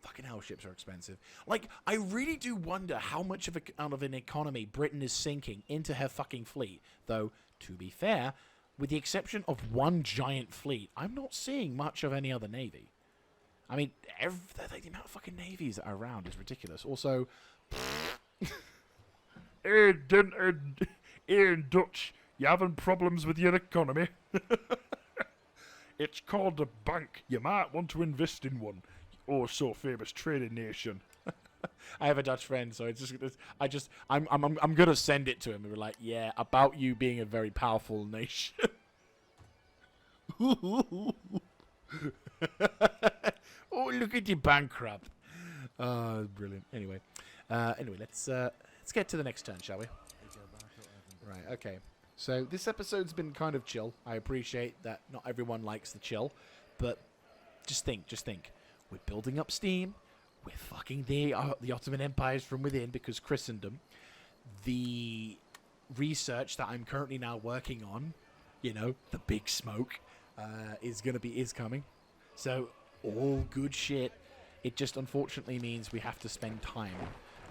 Fucking hell, ships are expensive. Like, I really do wonder how much out of an economy Britain is sinking into her fucking fleet. Though, to be fair, with the exception of one giant fleet, I'm not seeing much of any other navy. I mean, the amount of fucking navies that are In Dutch, you having problems with your economy? It's called a bank. You might want to invest in one. Oh, so famous trading nation. I have a Dutch friend, so I'm gonna send it to him and be like, yeah, about you being a very powerful nation. Oh, look at you bankrupt. Brilliant. Anyway, let's get to the next turn, shall we? Right. Okay. So this episode's been kind of chill. I appreciate that not everyone likes the chill, but just think. We're building up steam. We're fucking the Ottoman Empires from within because Christendom. The research that I'm currently now working on, the big smoke, is coming. So all good shit. It just unfortunately means we have to spend time.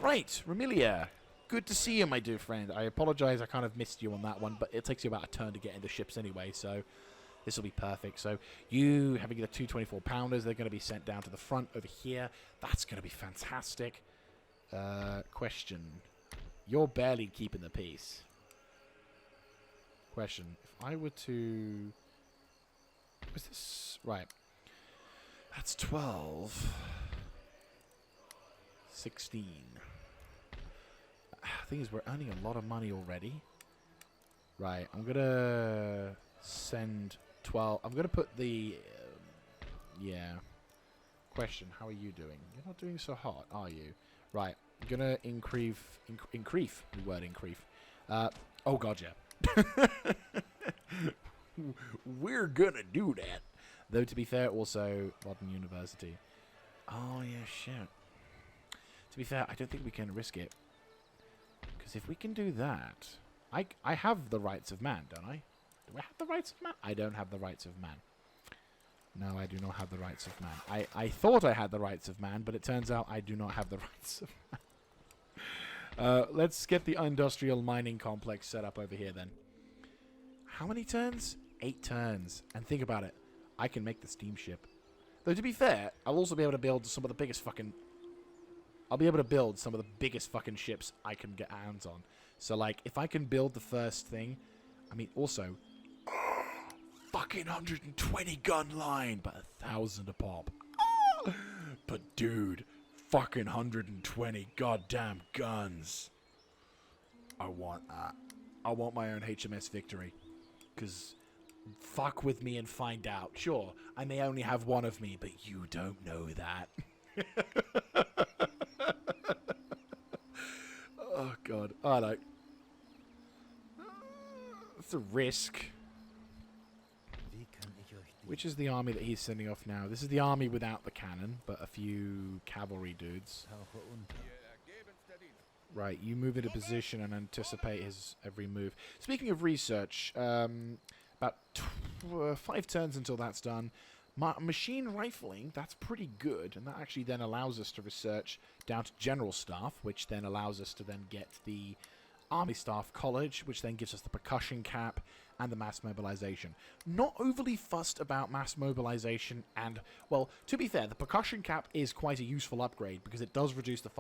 Right, Remilia. Good to see you, my dear friend. I apologize, I kind of missed you on that one, but it takes you about a turn to get into ships anyway, so this will be perfect. So you having the 224 pounders, they're going to be sent down to the front over here. That's going to be fantastic. Question. You're barely keeping the peace. Question. If I were to... Was this... Right. That's 12. 16. The thing is, we're earning a lot of money already. Right, I'm going to send 12. I'm going to put the... yeah. Question, how are you doing? You're not doing so hot, are you? Right, I'm going to increase... the word increase. Oh, God, yeah. We're going to do that. Though, to be fair, also, Modern University. Oh, yeah, shit. To be fair, I don't think we can risk it. Because if we can do that... I have the rights of man, don't I? Do I have the rights of man? I don't have the rights of man. No, I do not have the rights of man. I thought I had the rights of man, but it turns out I do not have the rights of man. Let's get the industrial mining complex set up over here, then. How many turns? 8 turns. And think about it. I can make the steamship. Though, to be fair, I'll also be able to build some of the biggest fucking... I'll be able to build some of the biggest fucking ships I can get hands on. So, like, if I can build the first thing... I mean, also... fucking 120 gun line, but 1,000 a pop. But, dude, fucking 120 goddamn guns. I want that. I want my own HMS Victory. Because... fuck with me and find out. Sure, I may only have one of me, but you don't know that. Oh, God. I know. It's a risk. Which is the army that he's sending off now? This is the army without the cannon, but a few cavalry dudes. Right, you move into position and anticipate his every move. Speaking of research, about 5 turns until that's done. Machine rifling, that's pretty good, and that actually then allows us to research down to general staff, which then allows us to then get the army staff college, which then gives us the percussion cap and the mass mobilization. Not overly fussed about mass mobilization, and, well, to be fair, the percussion cap is quite a useful upgrade because it does reduce the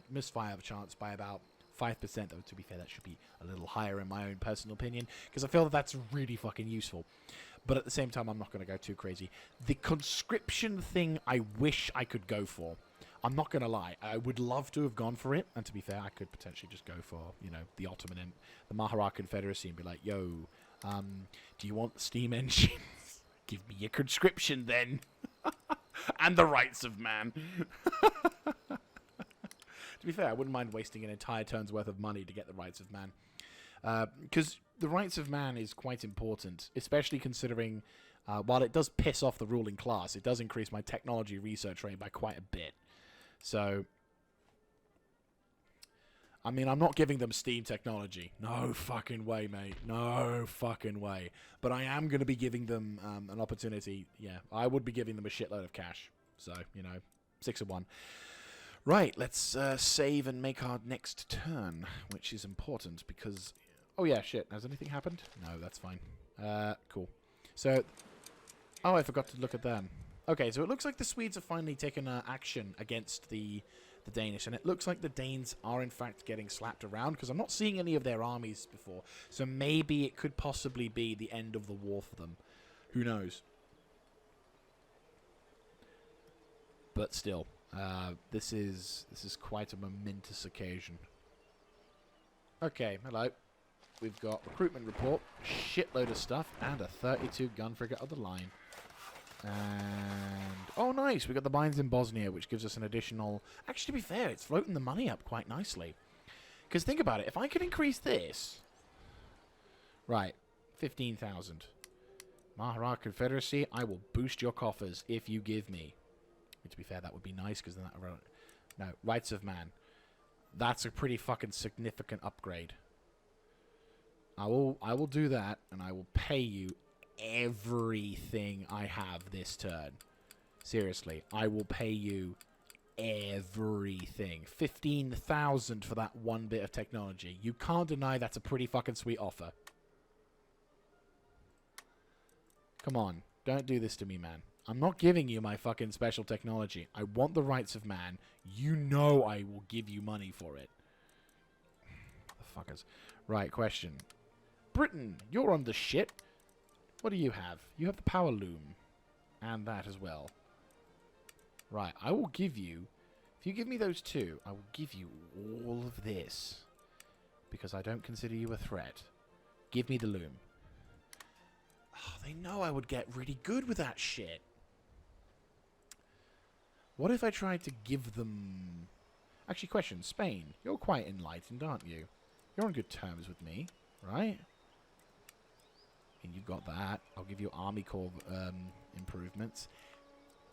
misfire chance by about 5%, though, to be fair, that should be a little higher in my own personal opinion, because I feel that that's really fucking useful. But at the same time, I'm not going to go too crazy. The conscription thing, I wish I could go for. I'm not going to lie. I would love to have gone for it, and to be fair, I could potentially just go for, the Ottoman, the Mahara Confederacy, and be like, yo, do you want the steam engines? Give me your conscription, then. And the rights of man. To be fair, I wouldn't mind wasting an entire turn's worth of money to get the rights of man. Because the rights of man is quite important, especially considering, while it does piss off the ruling class, it does increase my technology research rate by quite a bit. So, I mean, I'm not giving them steam technology. No fucking way, mate. No fucking way. But I am going to be giving them an opportunity. Yeah, I would be giving them a shitload of cash. So, 6 of 1. Right, let's save and make our next turn, which is important because... Oh, yeah, shit. Has anything happened? No, that's fine. Cool. So... Oh, I forgot to look at them. Okay, so it looks like the Swedes have finally taken action against the the Danish. And it looks like the Danes are, in fact, getting slapped around, because I'm not seeing any of their armies before. So maybe it could possibly be the end of the war for them. Who knows? But still, this is quite a momentous occasion. Okay, hello. We've got recruitment report, shitload of stuff, and a 32 gun frigate of the line. And oh, nice! We got the mines in Bosnia, which gives us an additional. Actually, to be fair, it's floating the money up quite nicely. Because think about it, if I could increase this, right, 15,000. Mahara Confederacy, I will boost your coffers if you give me. To be fair, that would be nice, because then that... No, Rights of Man. That's a pretty fucking significant upgrade. I will do that, and I will pay you everything I have this turn. Seriously, I will pay you everything. 15,000 for that one bit of technology. You can't deny that's a pretty fucking sweet offer. Come on, don't do this to me, man. I'm not giving you my fucking special technology. I want the Rights of Man. You know I will give you money for it. Motherfuckers. Right, question. Britain, you're on the shit. What do you have? You have the power loom. And that as well. Right, I will give you... If you give me those two, I will give you all of this. Because I don't consider you a threat. Give me the loom. Oh, they know I would get really good with that shit. What if I tried to give them... Actually, question. Spain, you're quite enlightened, aren't you? You're on good terms with me, right? And you've got that. I'll give you Army Corps improvements.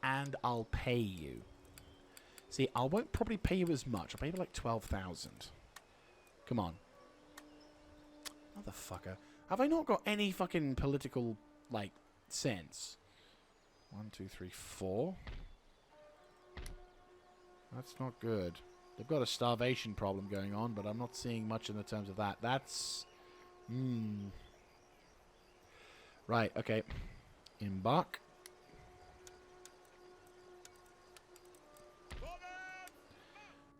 And I'll pay you. See, I won't probably pay you as much. I'll pay you like 12,000. Come on. Motherfucker. Have I not got any fucking political, like, sense? 1, 2, 3, 4. That's not good. They've got a starvation problem going on, but I'm not seeing much in the terms of that. That's... Right, okay. Embark.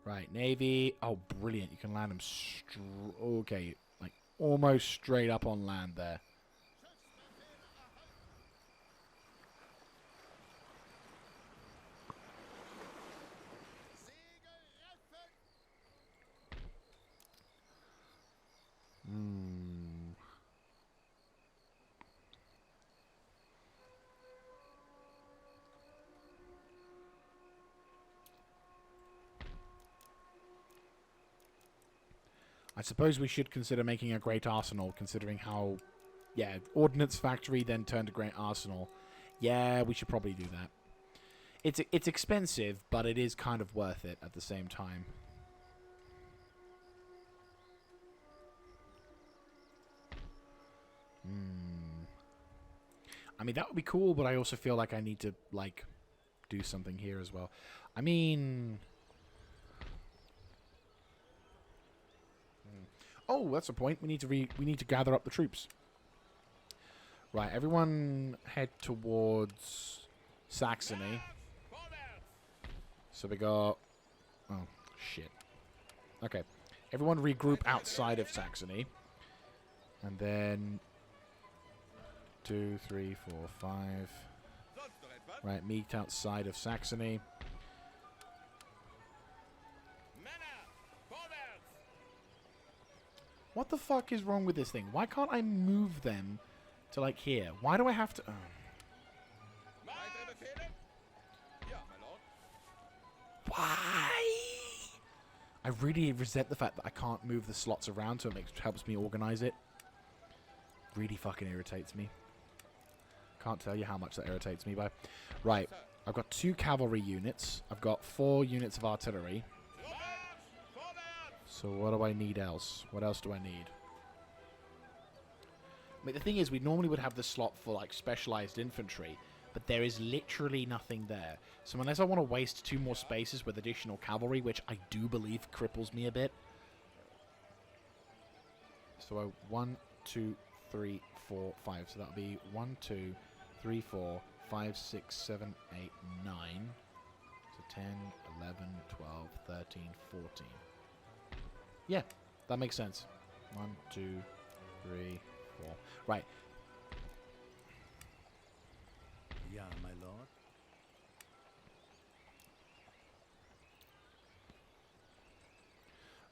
Right, Navy. Oh, brilliant. You can land them okay, like, almost straight up on land there. I suppose we should consider making a great arsenal, considering how... Yeah, ordnance factory, then turn to great arsenal. Yeah, we should probably do that. It's expensive, but it is kind of worth it at the same time. I mean, that would be cool, but I also feel like I need to, like, do something here as well. I mean... Oh, that's a point. We need to gather up the troops. Right, everyone head towards Saxony. So we got... Oh, shit. Okay. Everyone regroup outside of Saxony. And then... 2, 3, 4, 5. Right, meet outside of Saxony. What the fuck is wrong with this thing? Why can't I move them to, like, here? Why do I have to... Why? I really resent the fact that I can't move the slots around, so it helps me organize it. Really fucking irritates me. Can't tell you how much that irritates me by. Right, I've got 2 cavalry units. I've got 4 units of artillery. So what do I need else? What else do I need? I mean, the thing is, we normally would have the slot for, like, specialized infantry, but there is literally nothing there. So unless I want to waste 2 more spaces with additional cavalry, which I do believe cripples me a bit. So 1, 2, 3, 4, 5. So that'll be 1, 2, 3, 4, 5, 6, 7, 8, 9. 10, 11, 12, 13, 14. Yeah, that makes sense. 1, 2, 3, 4. Right. Yeah, my lord.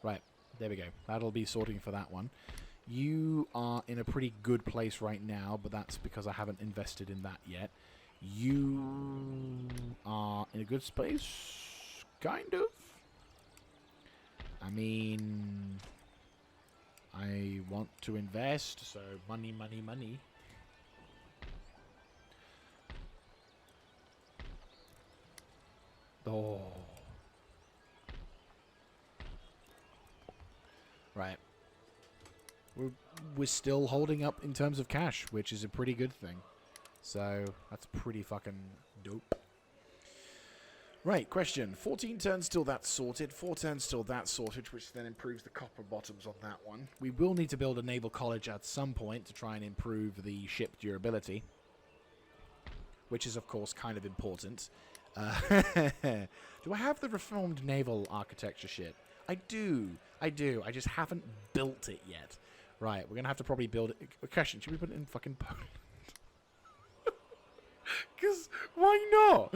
Right. There we go. That'll be sorting for that one. You are in a pretty good place right now, but that's because I haven't invested in that yet. You are in a good space, kind of. I mean, I want to invest, so money, money, money. Oh. Right. We're still holding up in terms of cash, which is a pretty good thing. So, that's pretty fucking dope. Right, question. 14 turns till that's sorted, 4 turns till that's sorted, which then improves the copper bottoms on that one. We will need to build a naval college at some point to try and improve the ship durability, which is, of course, kind of important. Do I have the reformed naval architecture shit? I do. I just haven't built it yet. Right, we're going to have to probably build it. Question, should we put it in fucking Poland? Because why not?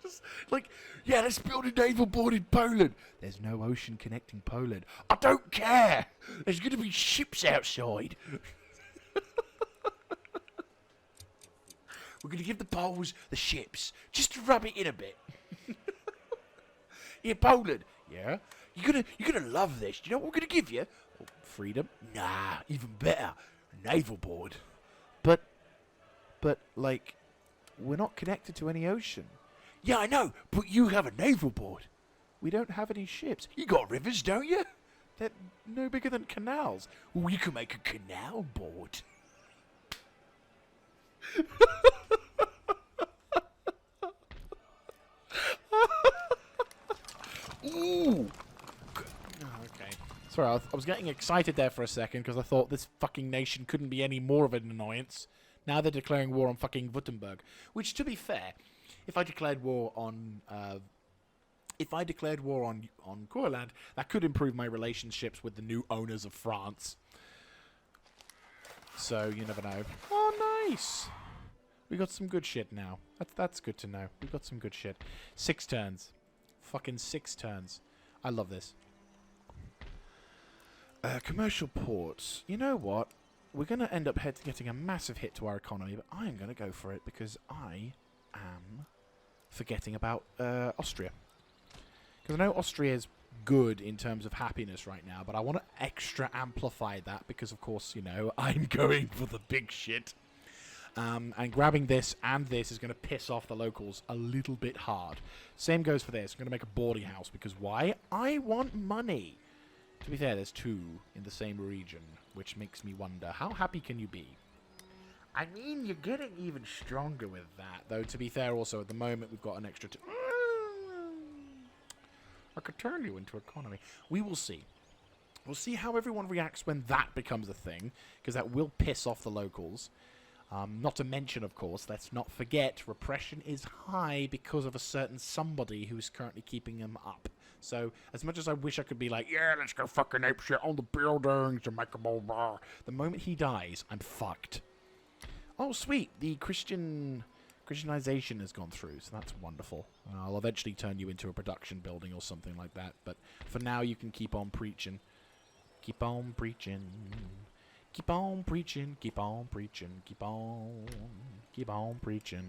Just like, yeah, let's build a naval board in Poland. There's no ocean connecting Poland. I don't care. There's going to be ships outside. We're going to give the Poles the ships, just to rub it in a bit. Yeah, Poland. Yeah, you're gonna love this. Do you know what we're gonna give you? Oh, freedom? Nah, even better, naval board. But like, we're not connected to any ocean. Yeah, I know, but you have a naval board. We don't have any ships. You got rivers, don't you? They're no bigger than canals. We can make a canal board. Ooh. Oh, okay. Sorry, I was getting excited there for a second because I thought this fucking nation couldn't be any more of an annoyance. Now they're declaring war on fucking Württemberg. Which, to be fair, if I declared war on Courland, that could improve my relationships with the new owners of France. So you never know. Oh, nice. We got some good shit now. That's good to know. We got some good shit. 6 turns. Fucking 6 turns. I love this. Commercial ports. You know what? We're going to end up getting a massive hit to our economy, but I'm going to go for it because I am forgetting about Austria. Because I know Austria is good in terms of happiness right now, but I want to extra amplify that because, of course, you know, I'm going for the big shit. And grabbing this and this is going to piss off the locals a little bit hard. Same goes for this. I'm going to make a boarding house because why? I want money. To be fair, there's 2 in the same region, which makes me wonder, how happy can you be? I mean, you're getting even stronger with that, though, to be fair, also, at the moment, we've got an extra... I could turn you into economy. We will see. We'll see how everyone reacts when that becomes a thing, because that will piss off the locals. Not to mention, of course, let's not forget, repression is high because of a certain somebody who is currently keeping them up. So, as much as I wish I could be like, yeah, let's go fucking ape shit on the buildings and make them all bar, the moment he dies, I'm fucked. Oh, sweet. The Christianization has gone through, so that's wonderful. I'll eventually turn you into a production building or something like that, but for now you can keep on preaching. Keep on preaching. Keep on preaching, keep on preaching, keep on preaching.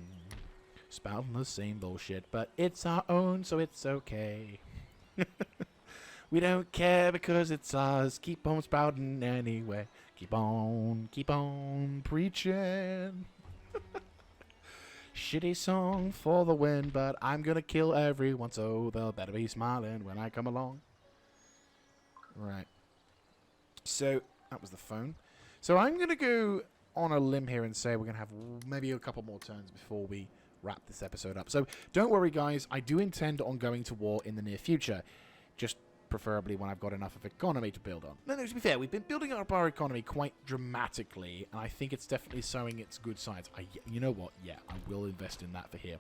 Spouting the same bullshit, but it's our own, so it's okay. We don't care because it's ours. Keep on spouting anyway. Keep on preaching. Shitty song for the win, but I'm gonna kill everyone, so they'll better be smiling when I come along. Right. So, that was the phone. So I'm going to go on a limb here and say we're going to have maybe a couple more turns before we wrap this episode up. So don't worry, guys. I do intend on going to war in the near future. Just preferably when I've got enough of economy to build on. No, to be fair, we've been building up our economy quite dramatically, and I think it's definitely showing its good sides. You know what? Yeah, I will invest in that for here.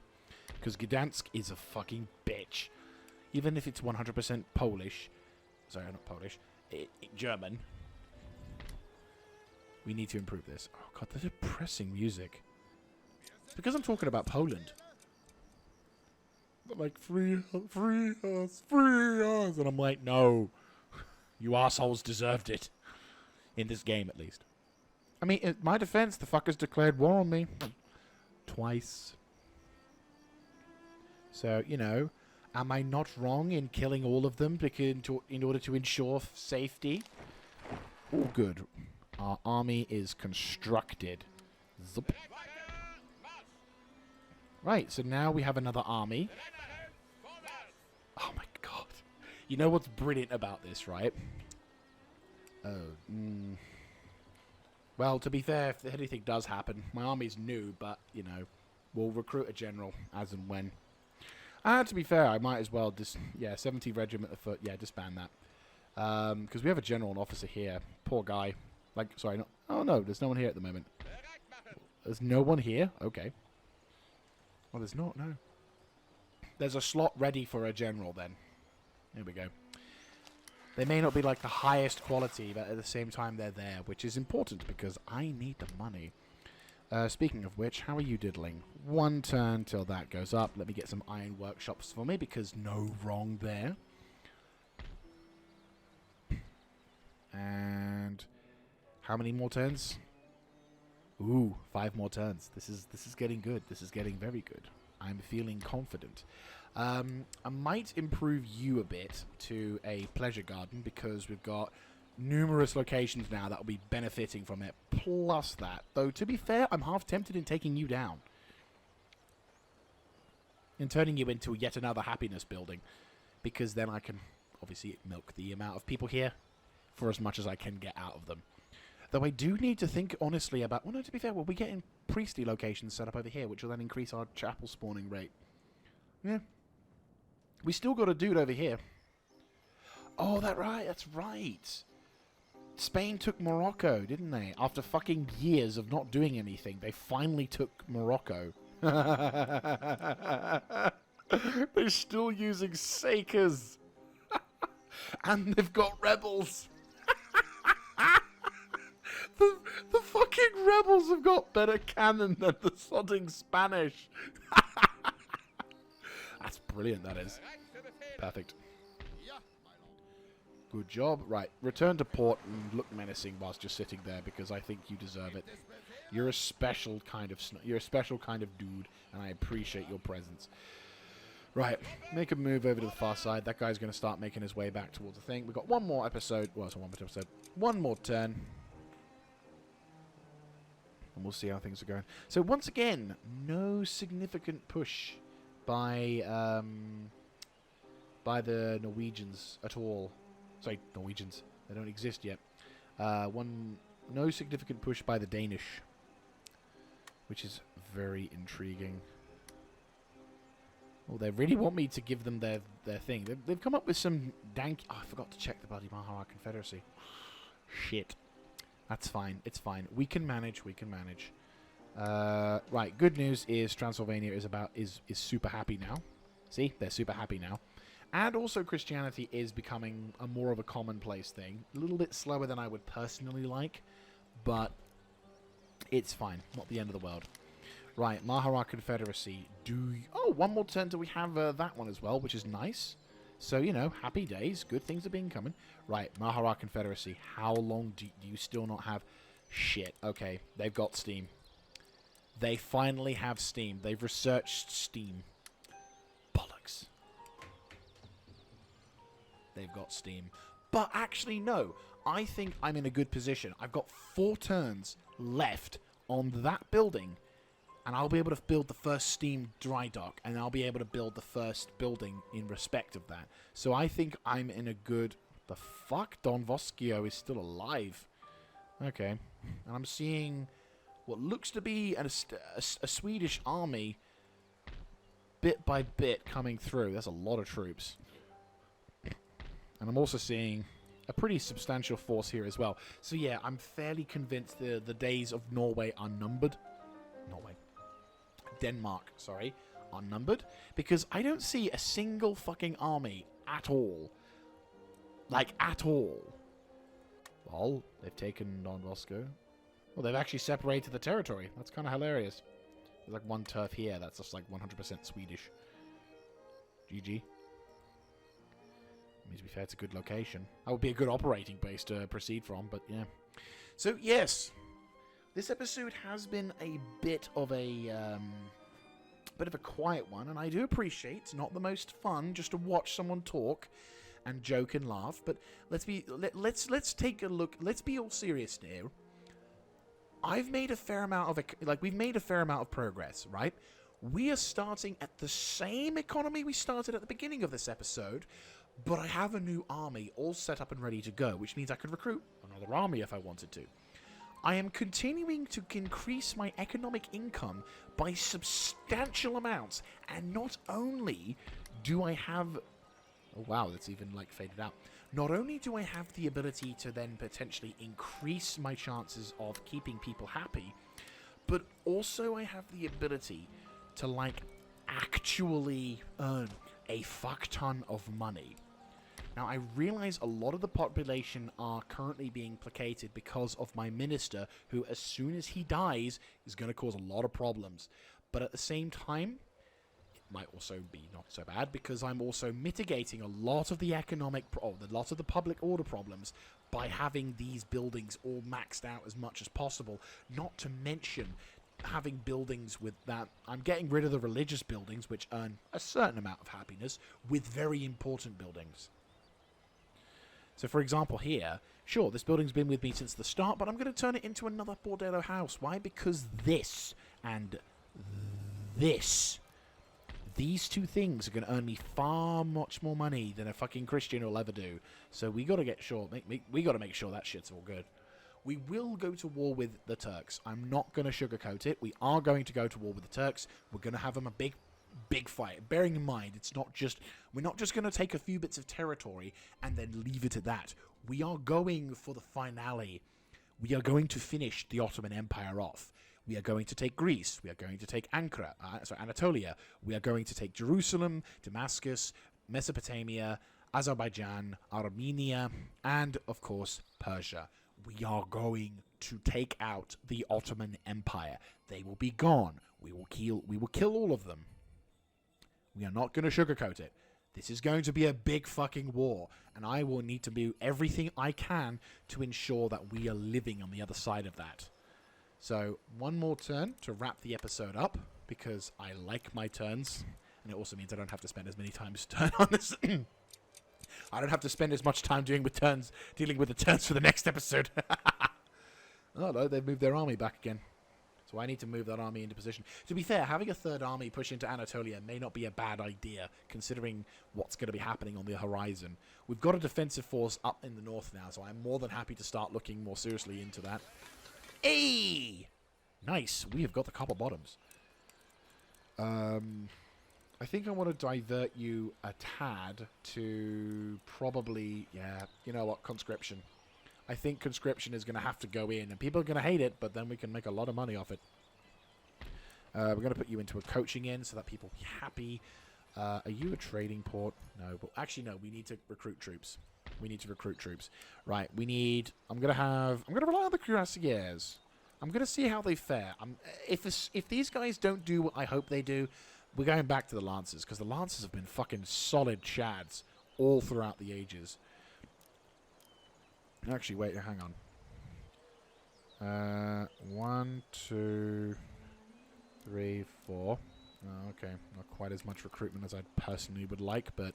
Because Gdansk is a fucking bitch. Even if it's 100% Polish. Sorry, not Polish. German. We need to improve this. Oh god, the depressing music. It's because I'm talking about Poland. They're like, free us. And I'm like, no. You assholes deserved it. In this game, at least. I mean, in my defense, the fuckers declared war on me. Twice. So, you know, am I not wrong in killing all of them in order to ensure safety? All good. Our army is constructed. Zup. Right, so now we have another army. Oh my god. You know what's brilliant about this, right? Well, to be fair, if anything does happen, my army's new, but, you know, we'll recruit a general as and when. To be fair, I might as well just, 70 Regiment of Foot, disband that. Because we have a general and officer here. Poor guy. Like, sorry, no, oh no, there's no one here at the moment. There's no one here? Okay. Well, there's not, no. There's a slot ready for a general then. There we go. They may not be like the highest quality, but at the same time they're there, which is important because I need the money. Speaking of which, how are you diddling? 1 turn till that goes up. Let me get some iron workshops for me because no wrong there. And how many more turns? Ooh, 5 more turns. This is getting good. This is getting very good. I'm feeling confident. I might improve you a bit to a pleasure garden because we've got numerous locations now that will be benefiting from it. Plus that, though, to be fair, I'm half tempted in taking you down and turning you into yet another happiness building, because then I can obviously milk the amount of people here for as much as I can get out of them. Though I do need to think honestly about... Well, no, to be fair, we'll be getting priestly locations set up over here, which will then increase our chapel spawning rate. Yeah. We still got a dude over here. Oh, that's right. Spain took Morocco, didn't they? After fucking years of not doing anything, they finally took Morocco. They're still using Sakers. And they've got rebels. The fucking rebels have got better cannon than the sodding Spanish. That's brilliant, that is. Perfect. Good job. Right, return to port and look menacing whilst just sitting there because I think you deserve it. You're a special kind of dude, and I appreciate your presence. Right, make a move over to the far side. That guy's going to start making his way back towards the thing. We've got one more episode. Well, it's one more episode. One more turn. And we'll see how things are going. So once again, no significant push by the Norwegians at all. Sorry, Norwegians. They don't exist yet. No significant push by the Danish, which is very intriguing. Oh, they really want me to give them their thing. They've come up with some dank... Oh, I forgot to check the bloody Mahara Confederacy. Shit. That's fine. It's fine. We can manage. We can manage. Right. Good news is Transylvania is super happy now. See? They're super happy now. And also Christianity is becoming a more of a commonplace thing. A little bit slower than I would personally like, but it's fine. Not the end of the world. Right, Mahara Confederacy. Oh, one more turn till we have that one as well, which is nice. So, you know, happy days. Good things have been coming. Right, Mahara Confederacy. How long do you still not have... Shit. Okay, they've got Steam. They finally have Steam. They've researched Steam. Bollocks. They've got Steam. But actually, no. I think I'm in a good position. I've got 4 turns left on that building, and I'll be able to build the first Steam dry dock, and I'll be able to build the first building in respect of that. So I think I'm in a good... The fuck? Don Voschio is still alive. Okay. And I'm seeing what looks to be a Swedish army bit by bit coming through. That's a lot of troops. And I'm also seeing a pretty substantial force here as well. So yeah, I'm fairly convinced the days of Norway are numbered. Denmark, sorry. unnumbered, because I don't see a single fucking army at all. Like, at all. Well, they've taken Don Bosco. Well, they've actually separated the territory. That's kind of hilarious. There's like one turf here that's just like 100% Swedish. GG. I mean, to be fair, it's a good location. That would be a good operating base to proceed from, but yeah. So, yes. This episode has been a bit of a quiet one, and I do appreciate it's not the most fun just to watch someone talk and joke and laugh, but let's take a look. Let's be all serious now. I've made a fair amount of we've made a fair amount of progress, right? We are starting at the same economy we started at the beginning of this episode, but I have a new army all set up and ready to go, which means I could recruit another army if I wanted to. I am continuing to increase my economic income by substantial amounts, and not only do I have... Oh wow, that's even like faded out. Not only do I have the ability to then potentially increase my chances of keeping people happy, but also I have the ability to like actually earn a fuck ton of money. Now, I realize a lot of the population are currently being placated because of my minister, who, as soon as he dies, is going to cause a lot of problems. But at the same time, it might also be not so bad, because I'm also mitigating a lot of the lot of the public order problems by having these buildings all maxed out as much as possible. Not to mention having buildings with that. I'm getting rid of the religious buildings, which earn a certain amount of happiness, with very important buildings. So, for example, here, sure, this building's been with me since the start, but I'm going to turn it into another Bordello house. Why? Because this and this, these two things are going to earn me far much more money than a fucking Christian will ever do. So we got to get sure, we got to make sure that shit's all good. We will go to war with the Turks. I'm not going to sugarcoat it. We are going to go to war with the Turks. We're going to have them a big fight. Bearing in mind, we're not just going to take a few bits of territory and then leave it at that. We are going for the finale. We are going to finish the Ottoman Empire off. We are going to take Greece. We are going to take Anatolia. We are going to take Jerusalem, Damascus, Mesopotamia, Azerbaijan, Armenia, and, of course, Persia. We are going to take out the Ottoman Empire. They will be gone. We will kill all of them. We are not going to sugarcoat it. This is going to be a big fucking war, and I will need to do everything I can to ensure that we are living on the other side of that. So, one more turn to wrap the episode up, because I like my turns, and it also means I don't have to spend as many times turn on this. I don't have to spend as much time dealing with the turns for the next episode. Oh no, they've moved their army back again. So I need to move that army into position. To be fair, having a third army push into Anatolia may not be a bad idea, considering what's going to be happening on the horizon. We've got a defensive force up in the north now, so I'm more than happy to start looking more seriously into that. Hey! Nice. We have got the copper bottoms. I think I want to divert you a tad to probably, yeah, you know what, conscription. I think conscription is going to have to go in, and people are going to hate it, but then we can make a lot of money off it. We're going to put you into a coaching inn so that people will be happy. Are you a trading port? No, but actually, no, we need to recruit troops. Right, I'm going to rely on the cuirassiers. I'm going to see how they fare. If these guys don't do what I hope they do, we're going back to the Lancers, because the Lancers have been fucking solid chads all throughout the ages. Actually, wait, hang on. 1, 2, 3, 4. Oh, okay, not quite as much recruitment as I personally would like, but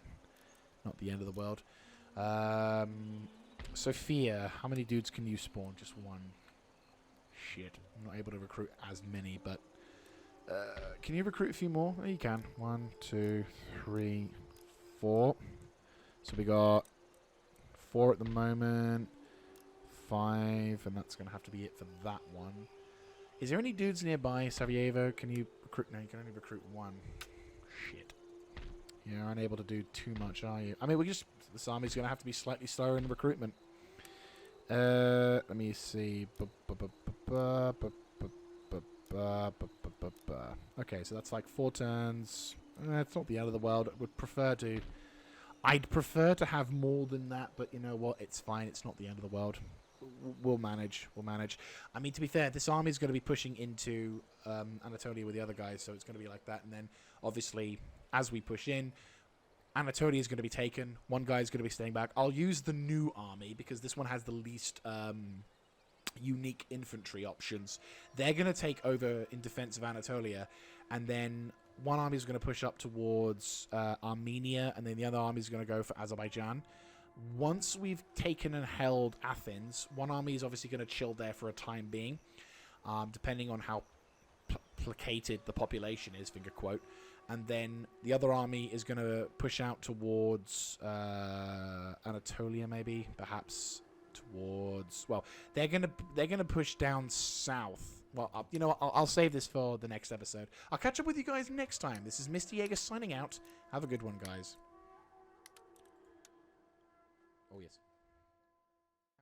not the end of the world. Sophia, how many dudes can you spawn? Just one. Shit, I'm not able to recruit as many, but can you recruit a few more? Oh, you can. 1, 2, 3, 4. So we got 4 at the moment, 5, and that's going to have to be it for that one. Is there any dudes nearby, Sarajevo? Can you recruit? No, you can only recruit 1. Shit. You're unable to do too much, are you? I mean, this army's going to have to be slightly slower in recruitment. Let me see. Okay, so that's like 4 turns. It's not the end of the world. I'd prefer to have more than that, but you know what? It's fine. It's not the end of the world. We'll manage. We'll manage. I mean, to be fair, this army is going to be pushing into Anatolia with the other guys, so it's going to be like that. And then, obviously, as we push in, Anatolia is going to be taken. One guy is going to be staying back. I'll use the new army because this one has the least unique infantry options. They're going to take over in defense of Anatolia, and then one army is going to push up towards Armenia, and then the other army is going to go for Azerbaijan. Once we've taken and held Athens, one army is obviously going to chill there for a time being, depending on how placated the population is, finger quote. And then the other army is going to push out towards Anatolia, maybe, perhaps towards. Well, they're gonna push down south. Well, you know what? I'll save this for the next episode. I'll catch up with you guys next time. This is Mr. Jaeger signing out. Have a good one, guys. Oh yes.